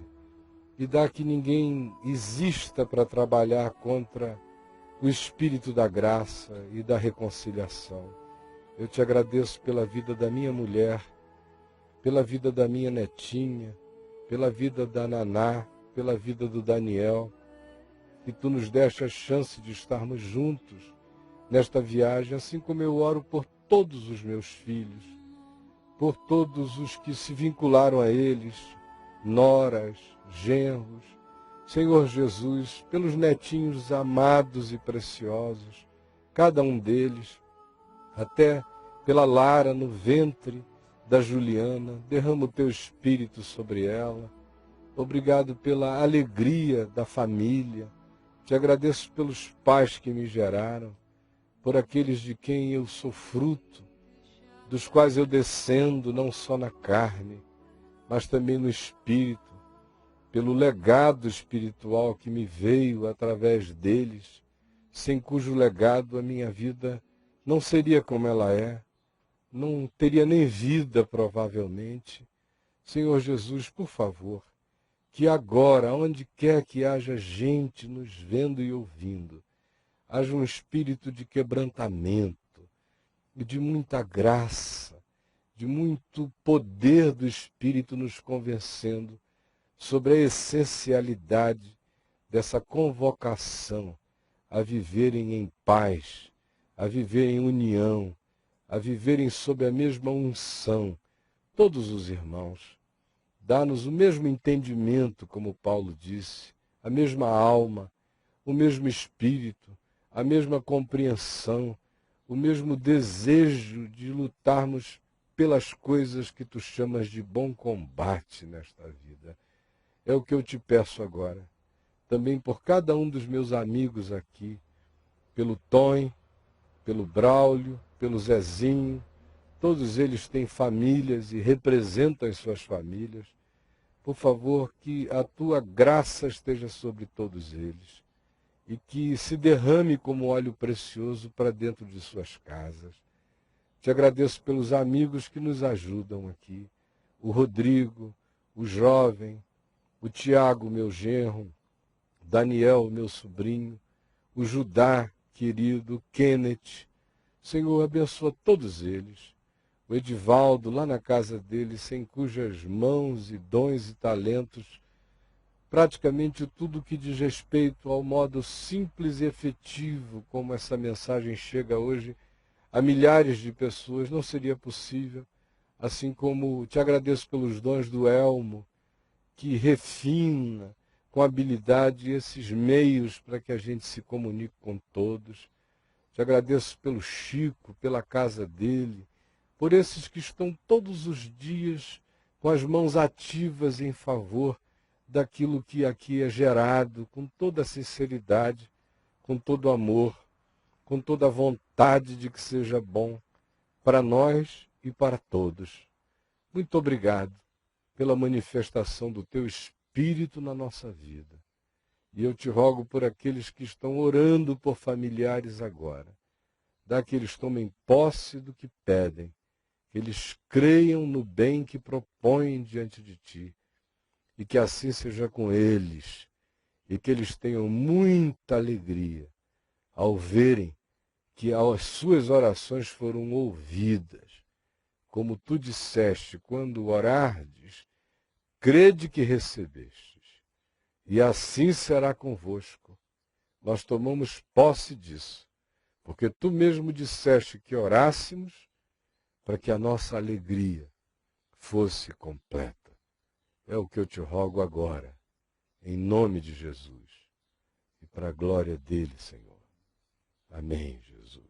E dá que ninguém exista para trabalhar contra o Espírito da graça e da reconciliação. Eu te agradeço pela vida da minha mulher, pela vida da minha netinha, pela vida da Naná, pela vida do Daniel, que tu nos deste a chance de estarmos juntos nesta viagem, assim como eu oro por todos os meus filhos, por todos os que se vincularam a eles, noras, genros, Senhor Jesus, pelos netinhos amados e preciosos, cada um deles, até pela Lara no ventre da Juliana, derrama o teu Espírito sobre ela. Obrigado pela alegria da família. Te agradeço pelos pais que me geraram, por aqueles de quem eu sou fruto, dos quais eu descendo não só na carne, mas também no Espírito, pelo legado espiritual que me veio através deles, sem cujo legado a minha vida não seria como ela é, não teria nem vida provavelmente. Senhor Jesus, por favor, que agora, onde quer que haja gente nos vendo e ouvindo, haja um espírito de quebrantamento e de muita graça, de muito poder do Espírito nos convencendo sobre a essencialidade dessa convocação a viverem em paz, a viverem em união, a viverem sob a mesma unção, todos os irmãos. Dá-nos o mesmo entendimento, como Paulo disse, a mesma alma, o mesmo espírito, a mesma compreensão, o mesmo desejo de lutarmos pelas coisas que tu chamas de bom combate nesta vida. É o que eu te peço agora. Também por cada um dos meus amigos aqui, pelo Tom, pelo Braulio, pelo Zezinho, todos eles têm famílias e representam as suas famílias. Por favor, que a tua graça esteja sobre todos eles e que se derrame como óleo precioso para dentro de suas casas. Te agradeço pelos amigos que nos ajudam aqui, o Rodrigo, o jovem, o Tiago, meu genro, Daniel, meu sobrinho, o Judá, querido, o Kenneth. Senhor, abençoa todos eles. O Edivaldo, lá na casa dele, sem cujas mãos e dons e talentos, praticamente tudo que diz respeito ao modo simples e efetivo como essa mensagem chega hoje a milhares de pessoas, não seria possível. Assim como te agradeço pelos dons do Elmo, que refina com habilidade esses meios para que a gente se comunique com todos. Te agradeço pelo Chico, pela casa dele, por esses que estão todos os dias com as mãos ativas em favor daquilo que aqui é gerado, com toda a sinceridade, com todo o amor, com toda a vontade de que seja bom para nós e para todos. Muito obrigado pela manifestação do teu Espírito na nossa vida. E eu te rogo por aqueles que estão orando por familiares agora. Dá que eles tomem posse do que pedem, que eles creiam no bem que propõem diante de ti, e que assim seja com eles, e que eles tenham muita alegria ao verem que as suas orações foram ouvidas. Como tu disseste, quando orardes, crede que recebestes, e assim será convosco. Nós tomamos posse disso, porque tu mesmo disseste que orássemos para que a nossa alegria fosse completa. É o que eu te rogo agora, em nome de Jesus, e para a glória dele, Senhor. Amém, Jesus.